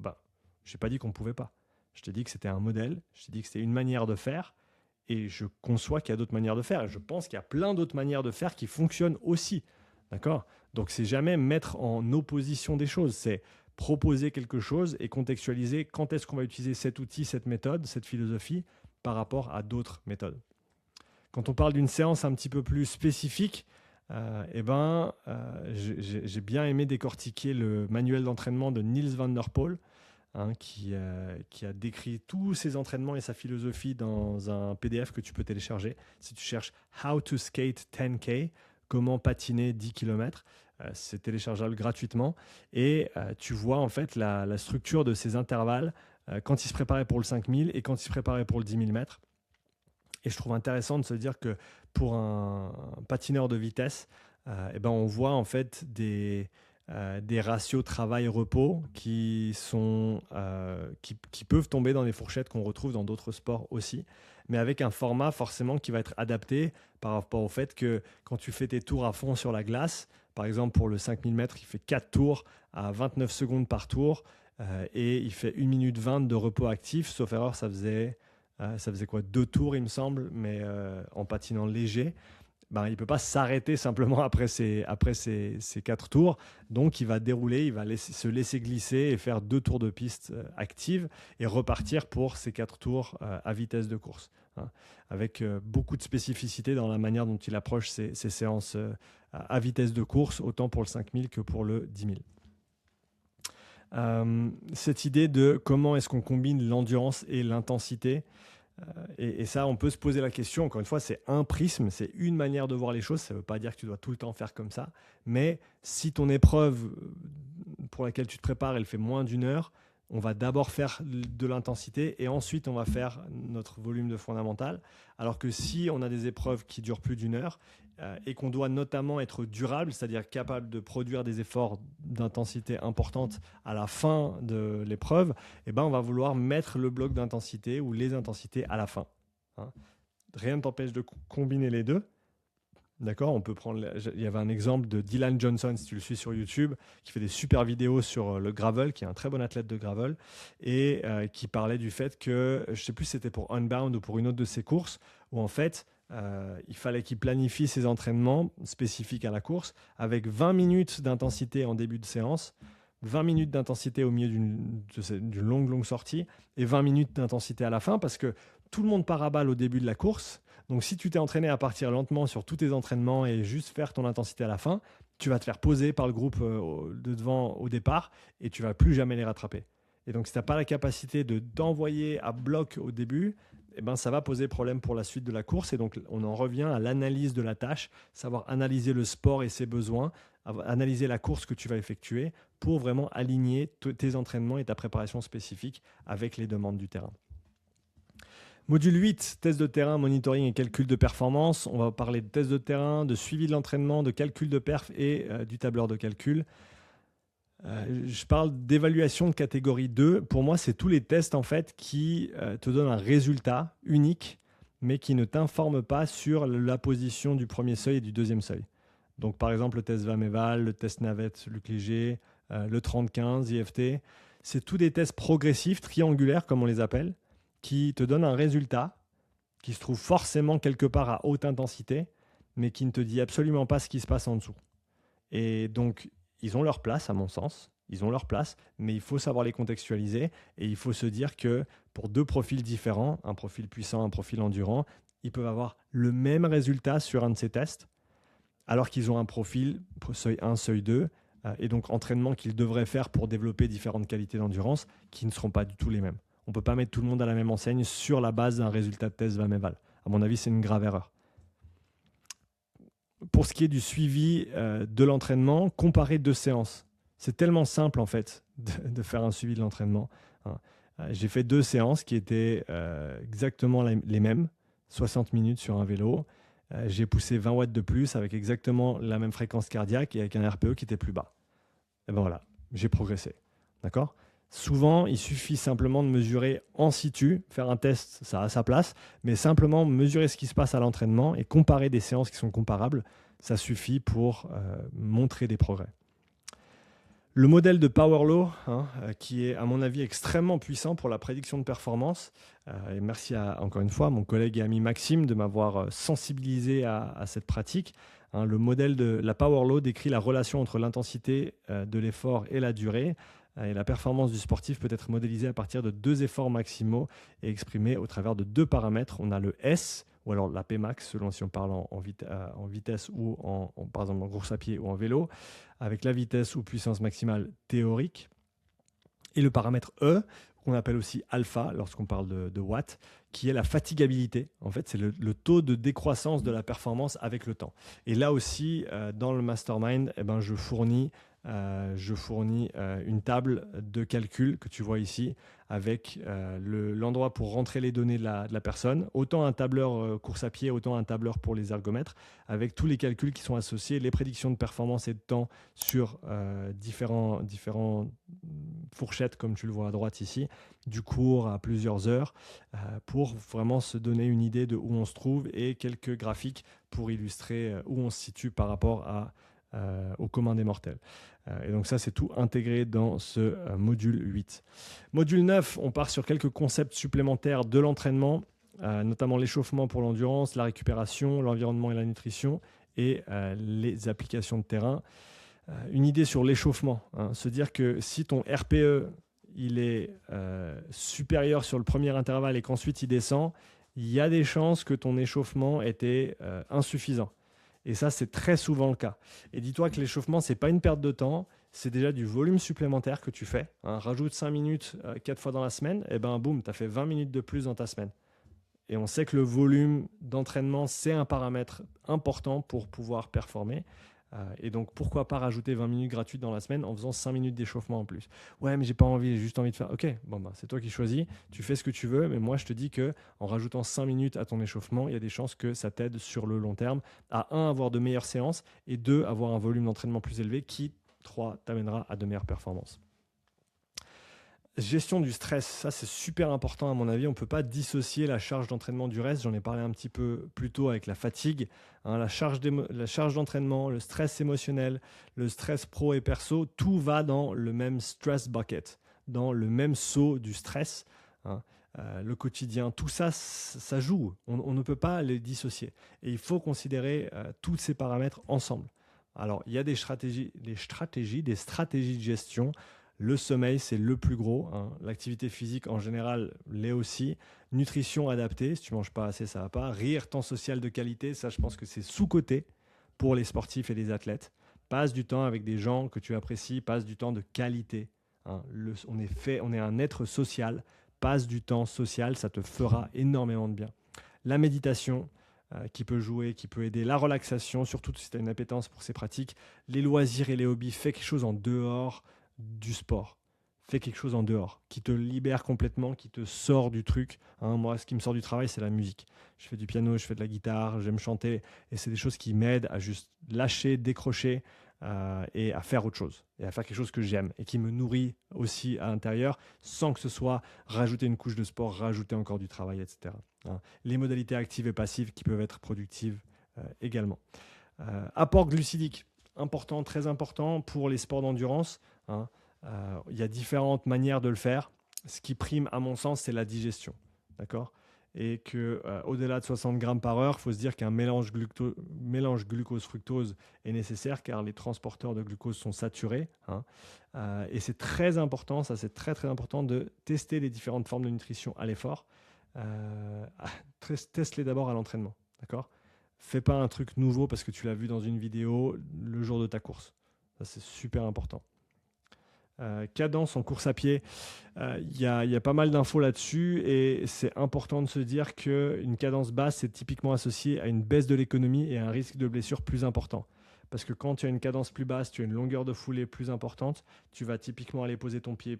Je n'ai pas dit qu'on ne pouvait pas. Je t'ai dit que c'était un modèle, je t'ai dit que c'était une manière de faire, et je conçois qu'il y a d'autres manières de faire. Et je pense qu'il y a plein d'autres manières de faire qui fonctionnent aussi. D'accord ? Donc, c'est jamais mettre en opposition des choses, c'est proposer quelque chose et contextualiser quand est-ce qu'on va utiliser cet outil, cette méthode, cette philosophie par rapport à d'autres méthodes. Quand on parle d'une séance un petit peu plus spécifique, j'ai bien aimé décortiquer le manuel d'entraînement de Nils van der Poel, hein, qui a décrit tous ses entraînements et sa philosophie dans un PDF que tu peux télécharger. Si tu cherches How to skate 10K, comment patiner 10 km, c'est téléchargeable gratuitement. Et tu vois en fait la structure de ses intervalles quand il se préparait pour le 5000 et quand il se préparait pour le 10 000 mètres. Et je trouve intéressant de se dire que pour un patineur de vitesse, on voit en fait des ratios travail-repos qui peuvent tomber dans les fourchettes qu'on retrouve dans d'autres sports aussi, mais avec un format forcément qui va être adapté par rapport au fait que quand tu fais tes tours à fond sur la glace, par exemple pour le 5000 mètres, il fait 4 tours à 29 secondes par tour et il fait 1 minute 20 de repos actif, sauf erreur, ça faisait quoi, 2 tours il me semble, mais en patinant léger. Il ne peut pas s'arrêter simplement après ces 4 tours. Donc, il va dérouler, il va se laisser glisser et faire 2 tours de piste active et repartir pour ces 4 tours à vitesse de course. Hein, avec beaucoup de spécificité dans la manière dont il approche ces séances à vitesse de course, autant pour le 5000 que pour le 10 000. Cette idée de comment est-ce qu'on combine l'endurance et l'intensité, Et ça, on peut se poser la question, encore une fois, c'est un prisme, c'est une manière de voir les choses, ça ne veut pas dire que tu dois tout le temps faire comme ça, mais si ton épreuve pour laquelle tu te prépares, elle fait moins d'une heure, on va d'abord faire de l'intensité et ensuite on va faire notre volume de fondamental. Alors que si on a des épreuves qui durent plus d'une heure et qu'on doit notamment être durable, c'est-à-dire capable de produire des efforts d'intensité importante à la fin de l'épreuve, eh ben on va vouloir mettre le bloc d'intensité ou les intensités à la fin. Hein. Rien ne t'empêche de combiner les deux. D'accord, on peut prendre. Il y avait un exemple de Dylan Johnson, si tu le suis sur YouTube, qui fait des super vidéos sur le gravel, qui est un très bon athlète de gravel, et qui parlait du fait que, je ne sais plus si c'était pour Unbound ou pour une autre de ses courses, où en fait, il fallait qu'il planifie ses entraînements spécifiques à la course avec 20 minutes d'intensité en début de séance, 20 minutes d'intensité au milieu d'une longue sortie, et 20 minutes d'intensité à la fin, parce que tout le monde part à balle au début de la course. Donc, si tu t'es entraîné à partir lentement sur tous tes entraînements et juste faire ton intensité à la fin, tu vas te faire poser par le groupe de devant au départ et tu ne vas plus jamais les rattraper. Et donc, si tu n'as pas la capacité d'envoyer à bloc au début, eh ben, ça va poser problème pour la suite de la course. Et donc, on en revient à l'analyse de la tâche, savoir analyser le sport et ses besoins, analyser la course que tu vas effectuer pour vraiment aligner tes entraînements et ta préparation spécifique avec les demandes du terrain. Module 8, test de terrain, monitoring et calcul de performance. On va parler de test de terrain, de suivi de l'entraînement, de calcul de perf et du tableur de calcul. Je parle d'évaluation de catégorie 2. Pour moi, c'est tous les tests en fait qui te donnent un résultat unique, mais qui ne t'informent pas sur la position du premier seuil et du deuxième seuil. Donc, par exemple, le test VAM-EVAL, le test navette Luc Léger, le 30-15, IFT. C'est tous des tests progressifs, triangulaires, comme on les appelle, qui te donne un résultat qui se trouve forcément quelque part à haute intensité, mais qui ne te dit absolument pas ce qui se passe en dessous. Et donc, ils ont leur place, à mon sens, ils ont leur place, mais il faut savoir les contextualiser et il faut se dire que pour deux profils différents, un profil puissant, un profil endurant, ils peuvent avoir le même résultat sur un de ces tests, alors qu'ils ont un profil seuil 1, seuil 2, et donc entraînement qu'ils devraient faire pour développer différentes qualités d'endurance qui ne seront pas du tout les mêmes. On ne peut pas mettre tout le monde à la même enseigne sur la base d'un résultat de test VAM-EVAL. À mon avis, c'est une grave erreur. Pour ce qui est du suivi de l'entraînement, comparer deux séances. C'est tellement simple en fait de faire un suivi de l'entraînement. J'ai fait 2 séances qui étaient exactement les mêmes, 60 minutes sur un vélo. J'ai poussé 20 watts de plus avec exactement la même fréquence cardiaque et avec un RPE qui était plus bas. Et ben voilà, j'ai progressé. D'accord ? Souvent, il suffit simplement de mesurer en situ, faire un test, ça a sa place, mais simplement mesurer ce qui se passe à l'entraînement et comparer des séances qui sont comparables, ça suffit pour montrer des progrès. Le modèle de Powerlaw, qui est à mon avis extrêmement puissant pour la prédiction de performance, et merci encore une fois à mon collègue et ami Maxime de m'avoir sensibilisé à cette pratique. Le modèle de la Powerlaw décrit la relation entre l'intensité de l'effort et la durée. Et la performance du sportif peut être modélisée à partir de 2 efforts maximaux et exprimée au travers de 2 paramètres. On a le S, ou alors la Pmax, selon si on parle en vitesse ou par exemple en course à pied ou en vélo, avec la vitesse ou puissance maximale théorique. Et le paramètre E, qu'on appelle aussi alpha lorsqu'on parle de watts, qui est la fatigabilité. En fait, c'est le taux de décroissance de la performance avec le temps. Et là aussi, dans le mastermind, je fournis une table de calcul que tu vois ici avec l'endroit pour rentrer les données de la personne, autant un tableur course à pied, autant un tableur pour les ergomètres, avec tous les calculs qui sont associés, les prédictions de performance et de temps sur différents fourchettes, comme tu le vois à droite ici, du court à plusieurs heures, pour vraiment se donner une idée de où on se trouve et quelques graphiques pour illustrer où on se situe par rapport au commun des mortels. Et donc ça, c'est tout intégré dans ce module 8. Module 9, on part sur quelques concepts supplémentaires de l'entraînement, notamment l'échauffement pour l'endurance, la récupération, l'environnement et la nutrition, et les applications de terrain. Une idée sur l'échauffement, se dire que si ton RPE il est supérieur sur le premier intervalle et qu'ensuite il descend, il y a des chances que ton échauffement était insuffisant. Et ça, c'est très souvent le cas. Et dis-toi que l'échauffement, ce n'est pas une perte de temps, c'est déjà du volume supplémentaire que tu fais. Rajoute 5 minutes 4 fois dans la semaine, et ben boum, tu as fait 20 minutes de plus dans ta semaine. Et on sait que le volume d'entraînement, c'est un paramètre important pour pouvoir performer. Et donc, pourquoi pas rajouter 20 minutes gratuites dans la semaine en faisant 5 minutes d'échauffement en plus. Ouais, mais j'ai pas envie, j'ai juste envie de faire. Ok, bon, bah, c'est toi qui choisis, tu fais ce que tu veux, mais moi, je te dis que en rajoutant 5 minutes à ton échauffement, il y a des chances que ça t'aide sur le long terme à, un, avoir de meilleures séances et deux, avoir un volume d'entraînement plus élevé qui, trois, t'amènera à de meilleures performances. Gestion du stress, ça c'est super important à mon avis. On ne peut pas dissocier la charge d'entraînement du reste. J'en ai parlé un petit peu plus tôt avec la fatigue. La charge d'entraînement, le stress émotionnel, le stress pro et perso, tout va dans le même stress bucket, dans le même seau du stress. hein. Le quotidien, tout ça, ça joue. On ne peut pas les dissocier. Et il faut considérer tous ces paramètres ensemble. Alors, il y a des stratégies de gestion. Le sommeil, c'est le plus gros. L'activité physique, en général, l'est aussi. Nutrition adaptée, si tu ne manges pas assez, ça ne va pas. Rire, temps social de qualité, ça, je pense que c'est sous-coté pour les sportifs et les athlètes. Passe du temps avec des gens que tu apprécies, passe du temps de qualité. On est un être social. Passe du temps social, ça te fera énormément de bien. La méditation, qui peut jouer, qui peut aider. La relaxation, surtout si tu as une appétence pour ces pratiques. Les loisirs et les hobbies, fais quelque chose en dehors du sport. Fais quelque chose en dehors, qui te libère complètement, qui te sort du truc. Moi, ce qui me sort du travail, c'est la musique. Je fais du piano, je fais de la guitare, j'aime chanter, et c'est des choses qui m'aident à juste lâcher, décrocher, et à faire autre chose, et à faire quelque chose que j'aime, et qui me nourrit aussi à l'intérieur, sans que ce soit rajouter une couche de sport, rajouter encore du travail, etc. Les modalités actives et passives qui peuvent être productives également. Apport glucidique, important, très important pour les sports d'endurance. Il y a différentes manières de le faire. Ce qui prime, à mon sens, c'est la digestion. D'accord ? Et qu'au-delà de 60 grammes par heure, il faut se dire qu'un mélange glucose-fructose est nécessaire car les transporteurs de glucose sont saturés. Et c'est très important, ça c'est très très important de tester les différentes formes de nutrition à l'effort. Teste-les d'abord à l'entraînement. D'accord ? Fais pas un truc nouveau parce que tu l'as vu dans une vidéo le jour de ta course. Ça c'est super important. Cadence en course à pied, il y a pas mal d'infos là-dessus et c'est important de se dire qu'une cadence basse est typiquement associée à une baisse de l'économie et à un risque de blessure plus important. Parce que quand tu as une cadence plus basse, tu as une longueur de foulée plus importante, tu vas typiquement aller poser ton pied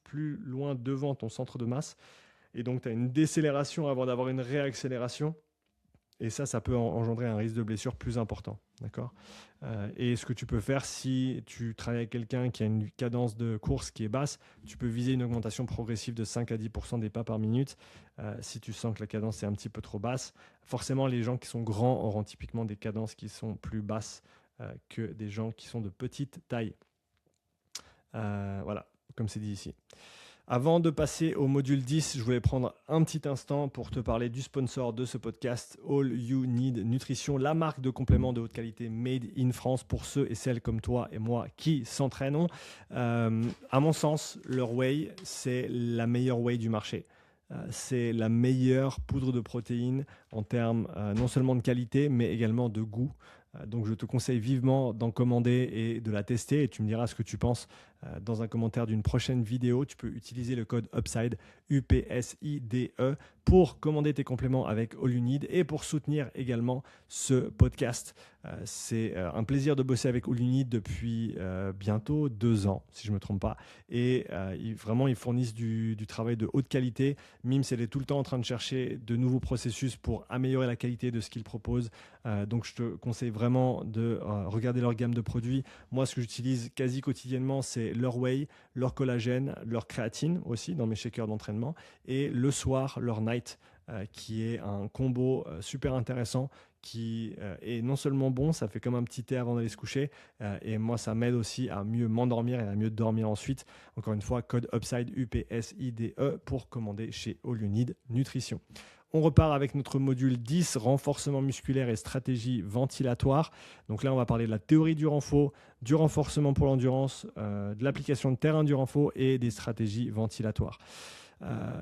plus loin devant ton centre de masse et donc tu as une décélération avant d'avoir une réaccélération. Et ça peut engendrer un risque de blessure plus important. D'accord ? Et ce que tu peux faire si tu travailles avec quelqu'un qui a une cadence de course qui est basse, tu peux viser une augmentation progressive de 5 à 10% des pas par minute. Si tu sens que la cadence est un petit peu trop basse, forcément les gens qui sont grands auront typiquement des cadences qui sont plus basses que des gens qui sont de petite taille. Voilà, comme c'est dit ici. Avant de passer au module 10, je voulais prendre un petit instant pour te parler du sponsor de ce podcast, All You Need Nutrition, la marque de compléments de haute qualité made in France pour ceux et celles comme toi et moi qui s'entraînent. À mon sens, leur whey, c'est la meilleure whey du marché. C'est la meilleure poudre de protéines en termes non seulement de qualité, mais également de goût. Donc je te conseille vivement d'en commander et de la tester et tu me diras ce que tu penses dans un commentaire d'une prochaine vidéo. Tu peux utiliser le code UPSIDE, UPSIDE, pour commander tes compléments avec All You Need et pour soutenir également ce podcast. C'est un plaisir de bosser avec All You Need depuis bientôt 2 ans, si je ne me trompe pas. Et vraiment, ils fournissent du travail de haute qualité. Mims, elle est tout le temps en train de chercher de nouveaux processus pour améliorer la qualité de ce qu'ils proposent. Donc, je te conseille vraiment de regarder leur gamme de produits. Moi, ce que j'utilise quasi quotidiennement, c'est leur whey, leur collagène, leur créatine aussi dans mes shakers d'entraînement et le soir, leur night, qui est un combo super intéressant qui est non seulement bon, ça fait comme un petit thé avant d'aller se coucher et moi, ça m'aide aussi à mieux m'endormir et à mieux dormir ensuite. Encore une fois, code UPSIDE, UPSIDE pour commander chez All You Need Nutrition. On repart avec notre module 10, renforcement musculaire et stratégie ventilatoire. Donc là, on va parler de la théorie du renfort, du renforcement pour l'endurance, de l'application de terrain du renfort et des stratégies ventilatoires.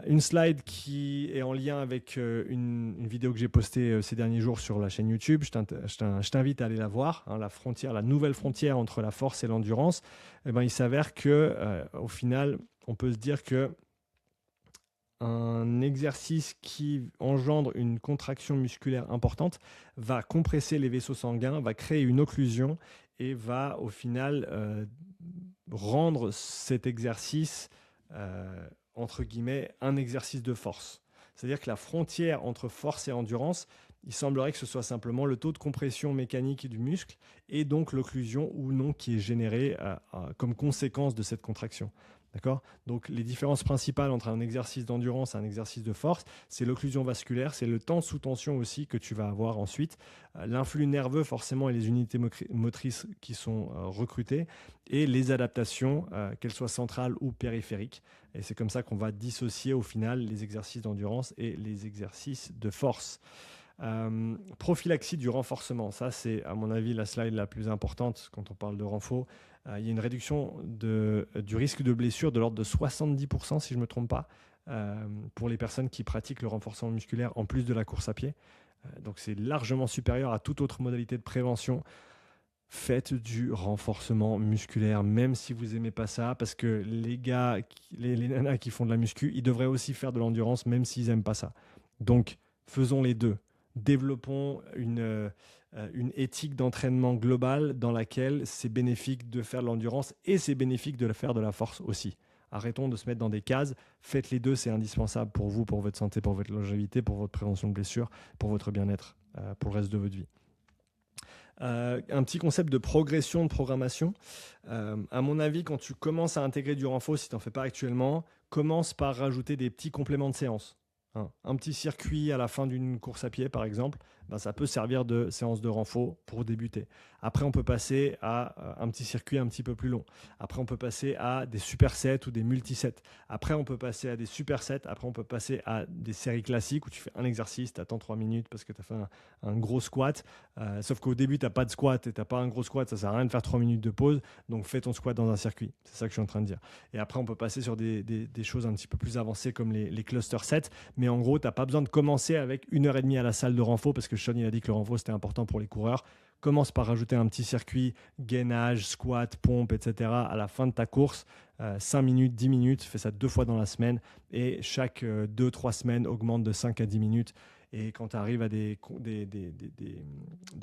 Une slide qui est en lien avec une vidéo que j'ai postée ces derniers jours sur la chaîne YouTube. Je t'invite à aller la voir. La nouvelle frontière entre la force et l'endurance. Il s'avère que, au final, on peut se dire que un exercice qui engendre une contraction musculaire importante va compresser les vaisseaux sanguins, va créer une occlusion et va au final rendre cet exercice, entre guillemets, un exercice de force. C'est-à-dire que la frontière entre force et endurance, il semblerait que ce soit simplement le taux de compression mécanique du muscle et donc l'occlusion ou non qui est générée comme conséquence de cette contraction. D'accord ? Donc les différences principales entre un exercice d'endurance et un exercice de force, c'est l'occlusion vasculaire, c'est le temps sous tension aussi que tu vas avoir ensuite, l'influx nerveux forcément et les unités motrices qui sont recrutées, et les adaptations, qu'elles soient centrales ou périphériques. Et c'est comme ça qu'on va dissocier au final les exercices d'endurance et les exercices de force. Prophylaxie du renforcement, ça c'est à mon avis la slide la plus importante quand on parle de renfort. Il y a une réduction du risque de blessure de l'ordre de 70% si je ne me trompe pas, pour les personnes qui pratiquent le renforcement musculaire en plus de la course à pied. Donc c'est largement supérieur à toute autre modalité de prévention. Faites du renforcement musculaire, même si vous n'aimez pas ça, parce que les gars, les nanas qui font de la muscu, ils devraient aussi faire de l'endurance, même s'ils n'aiment pas ça. Donc faisons les deux. Développons une éthique d'entraînement globale dans laquelle c'est bénéfique de faire de l'endurance et c'est bénéfique de faire de la force aussi. Arrêtons de se mettre dans des cases. Faites les deux, c'est indispensable pour vous, pour votre santé, pour votre longévité, pour votre prévention de blessures, pour votre bien-être, pour le reste de votre vie. Un petit concept de progression, de programmation. À mon avis, quand tu commences à intégrer du renfort, si tu n'en fais pas actuellement, commence par rajouter des petits compléments de séance. Un petit circuit à la fin d'une course à pied, par exemple, ça peut servir de séance de renfort pour débuter. Après, on peut passer à un petit circuit un petit peu plus long. Après, on peut passer à des supersets ou des multisets. Après, on peut passer à des supersets. Après, on peut passer à des séries classiques où tu fais un exercice, tu attends 3 minutes parce que tu as fait un gros squat. Sauf qu'au début, tu n'as pas de squat et tu n'as pas un gros squat. Ça ne sert à rien de faire 3 minutes de pause. Donc, fais ton squat dans un circuit. C'est ça que je suis en train de dire. Et après, on peut passer sur des choses un petit peu plus avancées comme les cluster sets. Mais en gros, tu n'as pas besoin de commencer avec 1h30 à la salle de renfort parce que Sean il a dit que le renfort c'était important pour les coureurs. Commence par rajouter un petit circuit, gainage, squat, pompe, etc. à la fin de ta course. 5 minutes, 10 minutes, fais ça 2 fois dans la semaine et chaque 2-3 semaines augmente de 5 à 10 minutes. Et quand tu arrives à des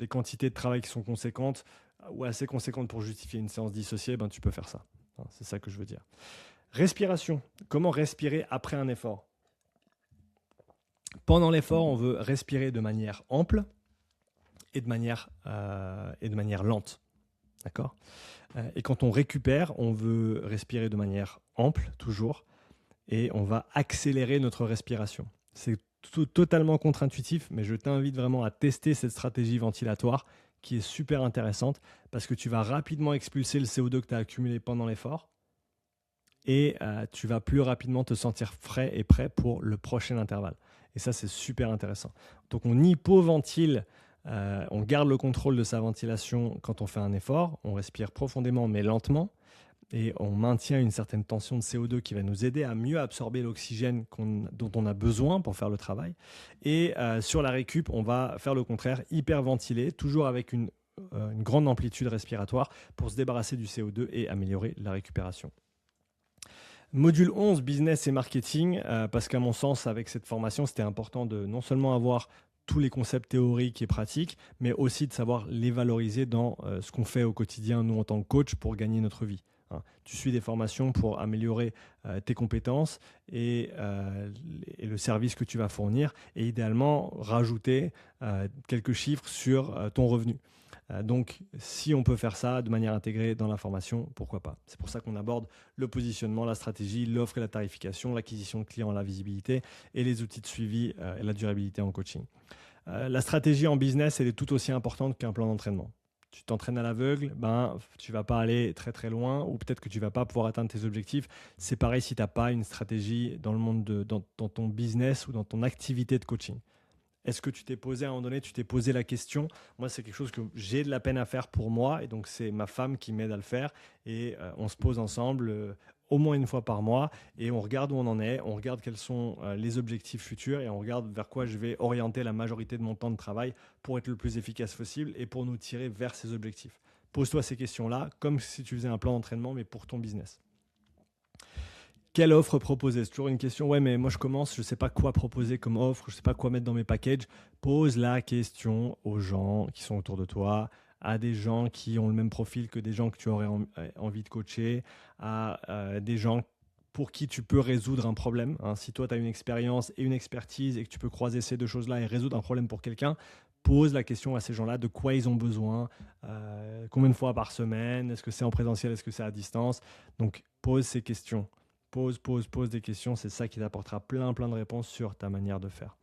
quantités de travail qui sont conséquentes ou assez conséquentes pour justifier une séance dissociée, tu peux faire ça. C'est ça que je veux dire. Respiration. Comment respirer après un effort ? Pendant l'effort, on veut respirer de manière ample et de manière lente. D'accord ? Et quand on récupère, on veut respirer de manière ample, toujours, et on va accélérer notre respiration. C'est totalement contre-intuitif, mais je t'invite vraiment à tester cette stratégie ventilatoire qui est super intéressante parce que tu vas rapidement expulser le CO2 que tu as accumulé pendant l'effort et tu vas plus rapidement te sentir frais et prêt pour le prochain intervalle. Et ça, c'est super intéressant. Donc, on hypoventile, on garde le contrôle de sa ventilation quand on fait un effort. On respire profondément mais lentement et on maintient une certaine tension de CO2 qui va nous aider à mieux absorber l'oxygène dont on a besoin pour faire le travail. Et sur la récup, on va faire le contraire, hyperventiler, toujours avec une grande amplitude respiratoire pour se débarrasser du CO2 et améliorer la récupération. Module 11, business et marketing, parce qu'à mon sens, avec cette formation, c'était important de non seulement avoir tous les concepts théoriques et pratiques, mais aussi de savoir les valoriser dans ce qu'on fait au quotidien, nous, en tant que coach, pour gagner notre vie. Tu suis des formations pour améliorer tes compétences et le service que tu vas fournir, et idéalement, rajouter quelques chiffres sur ton revenu. Donc, si on peut faire ça de manière intégrée dans la formation, pourquoi pas ? C'est pour ça qu'on aborde le positionnement, la stratégie, l'offre et la tarification, l'acquisition de clients, la visibilité et les outils de suivi et la durabilité en coaching. La stratégie en business, elle est tout aussi importante qu'un plan d'entraînement. Tu t'entraînes à l'aveugle, tu ne vas pas aller très très loin ou peut-être que tu ne vas pas pouvoir atteindre tes objectifs. C'est pareil si tu n'as pas une stratégie dans le monde dans ton business ou dans ton activité de coaching. Est-ce que tu t'es posé à un moment donné, tu t'es posé la question ? Moi, c'est quelque chose que j'ai de la peine à faire pour moi et donc c'est ma femme qui m'aide à le faire et on se pose ensemble au moins une fois par mois et on regarde où on en est, on regarde quels sont les objectifs futurs et on regarde vers quoi je vais orienter la majorité de mon temps de travail pour être le plus efficace possible et pour nous tirer vers ces objectifs. Pose-toi ces questions-là comme si tu faisais un plan d'entraînement mais pour ton business. Quelle offre proposer? C'est toujours une question. Ouais, mais moi je commence, je ne sais pas quoi proposer comme offre, je ne sais pas quoi mettre dans mes packages. Pose la question aux gens qui sont autour de toi, à des gens qui ont le même profil que des gens que tu aurais envie de coacher, à des gens pour qui tu peux résoudre un problème, hein. Si toi tu as une expérience et une expertise et que tu peux croiser ces deux choses-là et résoudre un problème pour quelqu'un, pose la question à ces gens-là de quoi ils ont besoin, combien de fois par semaine, est-ce que c'est en présentiel, est-ce que c'est à distance. Donc pose ces questions. Pose des questions, c'est ça qui t'apportera plein de réponses sur ta manière de faire.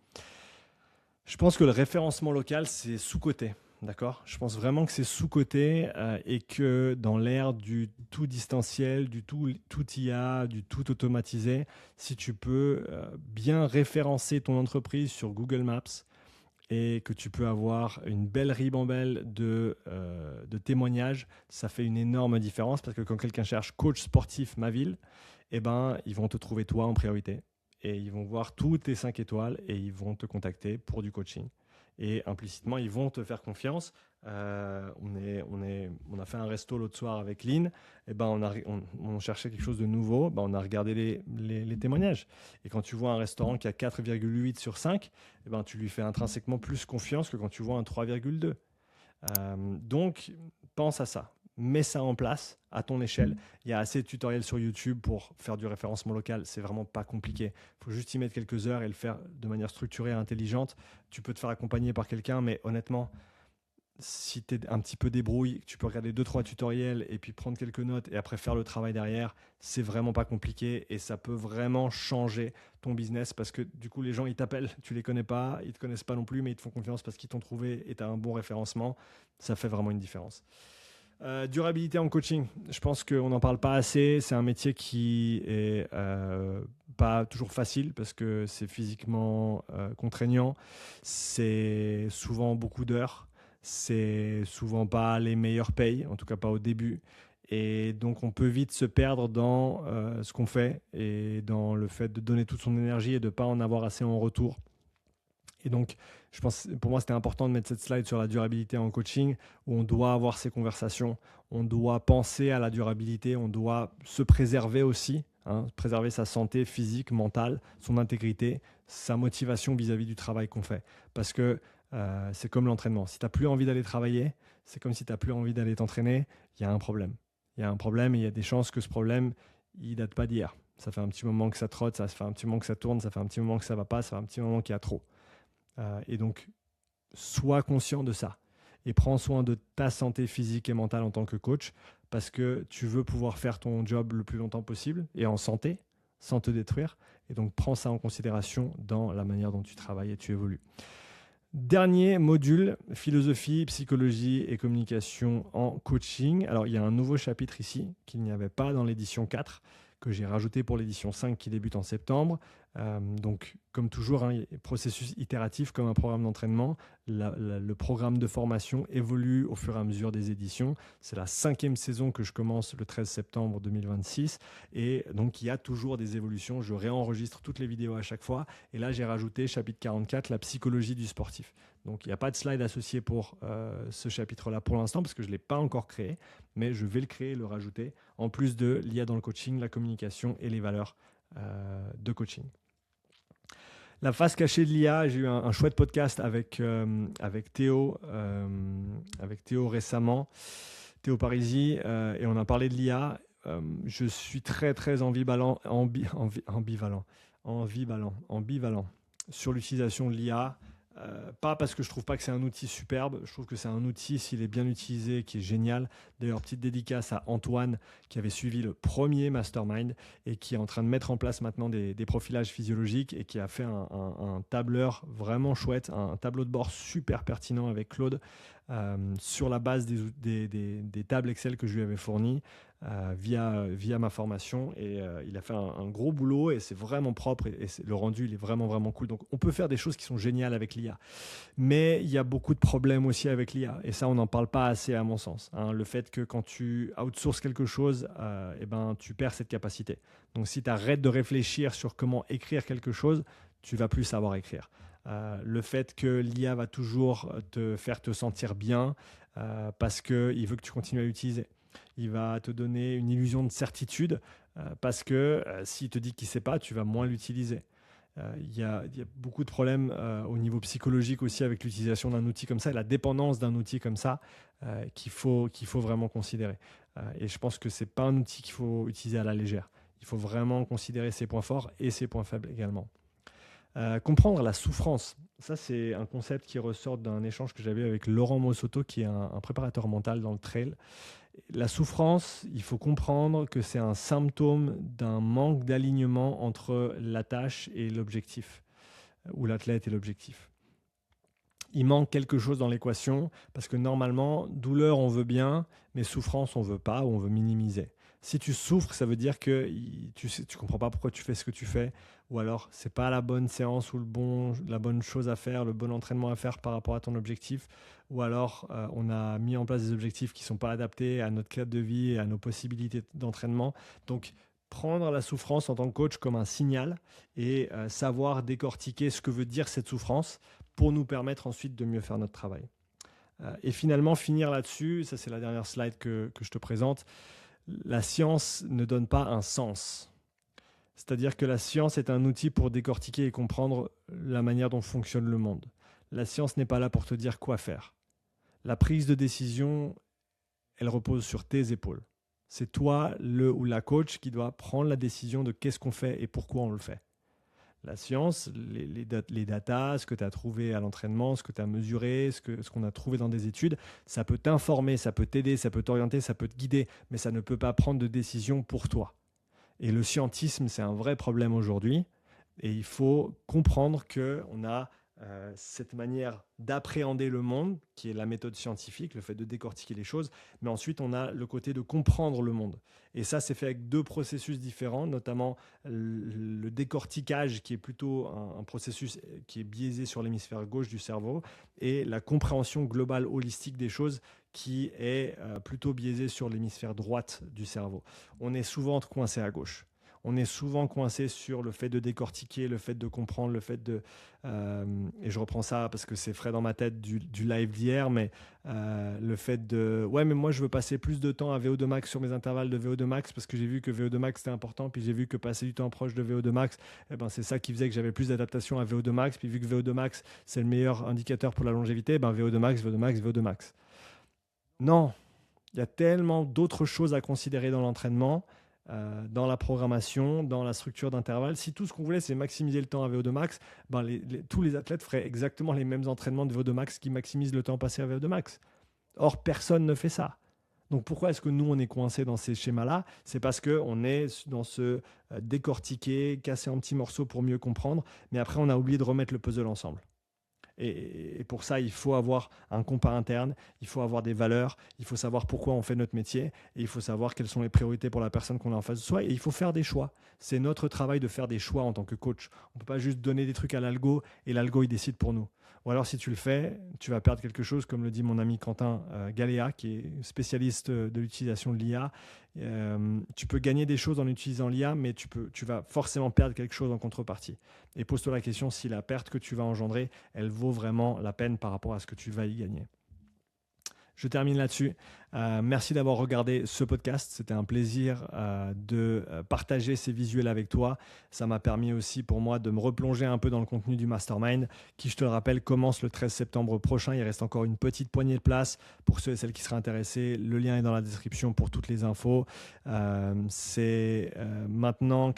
Je pense que le référencement local, c'est sous-coté, d'accord? Je pense vraiment que c'est sous-coté et que dans l'ère du tout distanciel, du tout IA, du tout automatisé, si tu peux bien référencer ton entreprise sur Google Maps et que tu peux avoir une belle ribambelle de témoignages, ça fait une énorme différence parce que quand quelqu'un cherche coach sportif ma ville, eh ben, ils vont te trouver toi en priorité et ils vont voir tous tes 5 étoiles et ils vont te contacter pour du coaching. Et implicitement, ils vont te faire confiance. On a fait un resto l'autre soir avec Lynn. Et ben, on cherchait quelque chose de nouveau. Ben, on a regardé les témoignages. Et quand tu vois un restaurant qui a 4,8 sur 5, eh ben, tu lui fais intrinsèquement plus confiance que quand tu vois un 3,2. Donc, pense à ça. Mets ça en place à ton échelle. Il y a assez de tutoriels sur YouTube pour faire du référencement local. C'est vraiment pas compliqué. Il faut juste y mettre quelques heures et le faire de manière structurée et intelligente. Tu peux te faire accompagner par quelqu'un, mais honnêtement, si tu es un petit peu débrouille, tu peux regarder 2-3 tutoriels et puis prendre quelques notes et après faire le travail derrière. C'est vraiment pas compliqué et ça peut vraiment changer ton business parce que du coup, les gens, ils t'appellent, tu les connais pas, ils te connaissent pas non plus, mais ils te font confiance parce qu'ils t'ont trouvé et tu as un bon référencement. Ça fait vraiment une différence. Durabilité en coaching, je pense qu'on n'en parle pas assez. C'est un métier qui est pas toujours facile parce que c'est physiquement contraignant. C'est souvent beaucoup d'heures. C'est souvent pas les meilleures payes, en tout cas pas au début. Et donc on peut vite se perdre dans ce qu'on fait et dans le fait de donner toute son énergie et de ne pas en avoir assez en retour. Et donc, je pense, pour moi, c'était important de mettre cette slide sur la durabilité en coaching, où on doit avoir ces conversations, on doit penser à la durabilité, on doit se préserver aussi, hein, préserver sa santé physique, mentale, son intégrité, sa motivation vis-à-vis du travail qu'on fait. Parce que c'est comme l'entraînement. Si tu n'as plus envie d'aller travailler, c'est comme si tu n'as plus envie d'aller t'entraîner, il y a un problème. Il y a un problème et il y a des chances que ce problème, il ne date pas d'hier. Ça fait un petit moment que ça trotte, ça fait un petit moment que ça tourne, ça fait un petit moment que ça ne va pas, ça fait un petit moment qu'il y a trop. Et donc, sois conscient de ça et prends soin de ta santé physique et mentale en tant que coach parce que tu veux pouvoir faire ton job le plus longtemps possible et en santé, sans te détruire. Et donc, prends ça en considération dans la manière dont tu travailles et tu évolues. Dernier module, philosophie, psychologie et communication en coaching. Alors, il y a un nouveau chapitre ici qu'il n'y avait pas dans l'édition 4 que j'ai rajouté pour l'édition 5 qui débute en septembre. Donc, comme toujours, hein, processus itératif comme un programme d'entraînement. Le programme de formation évolue au fur et à mesure des éditions. C'est la 5e saison que je commence le 13 septembre 2026. Et donc, il y a toujours des évolutions. Je réenregistre toutes les vidéos à chaque fois. Et là, j'ai rajouté chapitre 44, la psychologie du sportif. Donc, il n'y a pas de slide associé pour ce chapitre-là pour l'instant parce que je ne l'ai pas encore créé. Mais je vais le créer et le rajouter en plus de l'IA dans le coaching, la communication et les valeurs de coaching. La face cachée de l'IA, j'ai eu un chouette podcast avec Théo récemment, Théo Parisi, et on a parlé de l'IA. Je suis très ambivalent sur l'utilisation de l'IA. Pas parce que je trouve pas que c'est un outil superbe, je trouve que c'est un outil, s'il est bien utilisé, qui est génial. D'ailleurs, petite dédicace à Antoine qui avait suivi le premier mastermind et qui est en train de mettre en place maintenant des profilages physiologiques et qui a fait un tableur vraiment chouette, un tableau de bord super pertinent avec Claude sur la base des tables Excel que je lui avais fournies via ma formation. Et il a fait un gros boulot et c'est vraiment propre et le rendu il est vraiment cool. Donc on peut faire des choses qui sont géniales avec l'IA. Mais il y a beaucoup de problèmes aussi avec l'IA et ça on n'en parle pas assez à mon sens, hein. Le fait que quand tu outsources quelque chose, eh ben, tu perds cette capacité. Donc si tu arrêtes de réfléchir sur comment écrire quelque chose, tu vas plus savoir écrire. Le fait que l'IA va toujours te faire te sentir bien parce qu'il veut que tu continues à l'utiliser. Il va te donner une illusion de certitude parce que s'il te dit qu'il ne sait pas, tu vas moins l'utiliser. Il y a beaucoup de problèmes au niveau psychologique aussi avec l'utilisation d'un outil comme ça et la dépendance d'un outil comme ça qu'il faut vraiment considérer. Et je pense que ce n'est pas un outil qu'il faut utiliser à la légère. Il faut vraiment considérer ses points forts et ses points faibles également. Comprendre la souffrance, ça c'est un concept qui ressort d'un échange que j'avais avec Laurent Mossoto, qui est un préparateur mental dans le trail. La souffrance, il faut comprendre que c'est un symptôme d'un manque d'alignement entre la tâche et l'objectif, ou l'athlète et l'objectif. Il manque quelque chose dans l'équation, parce que normalement, douleur on veut bien, mais souffrance on veut pas, ou on veut minimiser. Si tu souffres, ça veut dire que tu comprends pas pourquoi tu fais ce que tu fais, ou alors c'est pas la bonne séance ou la bonne chose à faire, le bon entraînement à faire par rapport à ton objectif, ou alors on a mis en place des objectifs qui sont pas adaptés à notre cadre de vie et à nos possibilités d'entraînement. Donc prendre la souffrance en tant que coach comme un signal et savoir décortiquer ce que veut dire cette souffrance pour nous permettre ensuite de mieux faire notre travail. Et finalement, finir là-dessus, ça c'est la dernière slide que je te présente. La science ne donne pas un sens. C'est-à-dire que la science est un outil pour décortiquer et comprendre la manière dont fonctionne le monde. La science n'est pas là pour te dire quoi faire. La prise de décision, elle repose sur tes épaules. C'est toi, le ou la coach, qui doit prendre la décision de qu'est-ce qu'on fait et pourquoi on le fait. La science, les datas, ce que tu as trouvé à l'entraînement, ce que tu as mesuré, ce qu'on a trouvé dans des études, ça peut t'informer, ça peut t'aider, ça peut t'orienter, ça peut te guider, mais ça ne peut pas prendre de décision pour toi. Et le scientisme, c'est un vrai problème aujourd'hui. Et il faut comprendre qu'on a cette manière d'appréhender le monde, qui est la méthode scientifique, le fait de décortiquer les choses, mais ensuite on a le côté de comprendre le monde. Et ça, c'est fait avec deux processus différents, notamment le décortiquage, qui est plutôt un processus qui est biaisé sur l'hémisphère gauche du cerveau, et la compréhension globale holistique des choses, qui est plutôt biaisée sur l'hémisphère droite du cerveau. On est souvent coincé à gauche. On est souvent coincé sur le fait de décortiquer, le fait de comprendre, le fait de... et je reprends ça parce que c'est frais dans ma tête du live d'hier, mais le fait de... Ouais, mais moi, je veux passer plus de temps à VO2 max sur mes intervalles de VO2 max parce que j'ai vu que VO2 max, c'était important, puis j'ai vu que passer du temps proche de VO2 max, eh ben, c'est ça qui faisait que j'avais plus d'adaptation à VO2 max, puis vu que VO2 max, c'est le meilleur indicateur pour la longévité, ben VO2 max, VO2 max, VO2 max. Non, il y a tellement d'autres choses à considérer dans l'entraînement, dans la programmation, dans la structure d'intervalle. Si tout ce qu'on voulait, c'est maximiser le temps à VO2 max, ben tous les athlètes feraient exactement les mêmes entraînements de VO2 max qui maximisent le temps passé à VO2 max. Or, personne ne fait ça. Donc pourquoi est-ce que nous, on est coincé dans ces schémas-là? C'est parce qu'on est dans ce décortiquer, casser en petits morceaux pour mieux comprendre, mais après, on a oublié de remettre le puzzle ensemble. Et pour ça, il faut avoir un compas interne, il faut avoir des valeurs, il faut savoir pourquoi on fait notre métier, et il faut savoir quelles sont les priorités pour la personne qu'on a en face de soi, et il faut faire des choix. C'est notre travail de faire des choix en tant que coach. On ne peut pas juste donner des trucs à l'algo, et l'algo, il décide pour nous. Ou alors, si tu le fais, tu vas perdre quelque chose, comme le dit mon ami Quentin Galéa, qui est spécialiste de l'utilisation de l'IA. Tu peux gagner des choses en utilisant l'IA, mais tu vas forcément perdre quelque chose en contrepartie. Et pose-toi la question si la perte que tu vas engendrer, elle vaut vraiment la peine par rapport à ce que tu vas y gagner. Je termine là-dessus. Merci d'avoir regardé ce podcast. C'était un plaisir de partager ces visuels avec toi. Ça m'a permis aussi pour moi de me replonger un peu dans le contenu du Mastermind qui, je te le rappelle, commence le 13 septembre prochain. Il reste encore une petite poignée de place pour ceux et celles qui seraient intéressés. Le lien est dans la description pour toutes les infos. C'est maintenant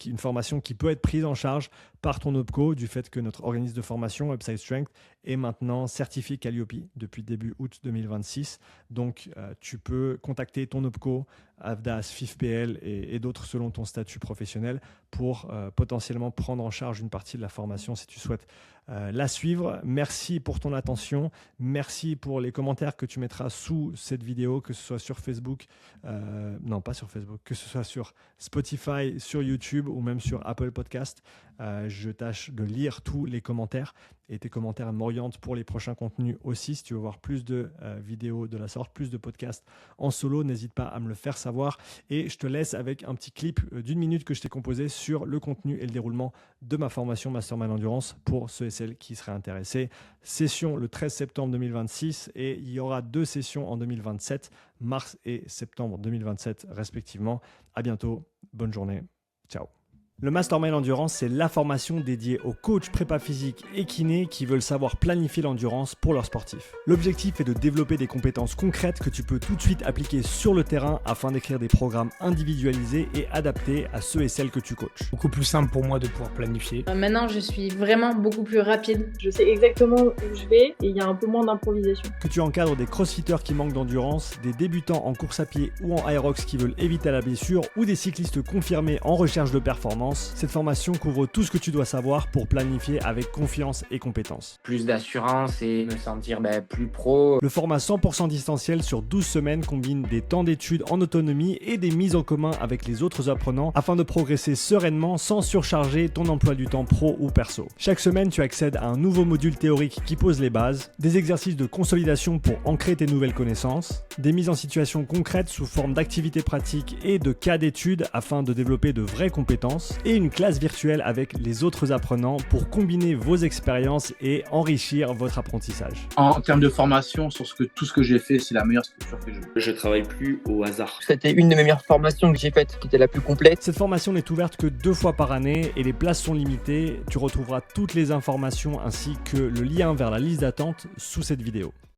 une formation qui peut être prise en charge par ton OPCO du fait que notre organisme de formation, Upside Strength, est maintenant certifié Calliope depuis début août 2026. Donc, tu peux contacter ton OPCO, AFDAS, FIFPL et d'autres selon ton statut professionnel pour potentiellement prendre en charge une partie de la formation si tu souhaites la suivre. Merci pour ton attention. Merci pour les commentaires que tu mettras sous cette vidéo, que ce soit sur Facebook, non pas sur Facebook, que ce soit sur Spotify, sur YouTube ou même sur Apple Podcast. Je tâche de lire tous les commentaires et tes commentaires m'orientent pour les prochains contenus aussi. Si tu veux voir plus de vidéos de la sorte, plus de podcasts en solo, n'hésite pas à me le faire savoir. Et je te laisse avec un petit clip d'1 minute que je t'ai composé sur le contenu et le déroulement de ma formation Mastermind Endurance pour ceux et celles qui seraient intéressés. Session le 13 septembre 2026 et il y aura 2 sessions en 2027, mars et septembre 2027 respectivement. À bientôt, bonne journée, ciao. Le Mastermind Endurance, c'est la formation dédiée aux coachs prépa physique et kinés qui veulent savoir planifier l'endurance pour leurs sportifs. L'objectif est de développer des compétences concrètes que tu peux tout de suite appliquer sur le terrain afin d'écrire des programmes individualisés et adaptés à ceux et celles que tu coaches. Beaucoup plus simple pour moi de pouvoir planifier. Maintenant, je suis vraiment beaucoup plus rapide. Je sais exactement où je vais et il y a un peu moins d'improvisation. Que tu encadres des crossfitters qui manquent d'endurance, des débutants en course à pied ou en aerox qui veulent éviter la blessure ou des cyclistes confirmés en recherche de performance, cette formation couvre tout ce que tu dois savoir pour planifier avec confiance et compétence. Plus d'assurance et me sentir plus pro. Le format 100% distanciel sur 12 semaines combine des temps d'études en autonomie et des mises en commun avec les autres apprenants afin de progresser sereinement sans surcharger ton emploi du temps pro ou perso. Chaque semaine, tu accèdes à un nouveau module théorique qui pose les bases, des exercices de consolidation pour ancrer tes nouvelles connaissances, des mises en situation concrètes sous forme d'activités pratiques et de cas d'études afin de développer de vraies compétences, et une classe virtuelle avec les autres apprenants pour combiner vos expériences et enrichir votre apprentissage. En termes de formation, sur tout ce que j'ai fait, c'est la meilleure structure que j'ai. Je travaille plus au hasard. C'était une de mes meilleures formations que j'ai faites, qui était la plus complète. Cette formation n'est ouverte que 2 fois par année et les places sont limitées. Tu retrouveras toutes les informations ainsi que le lien vers la liste d'attente sous cette vidéo.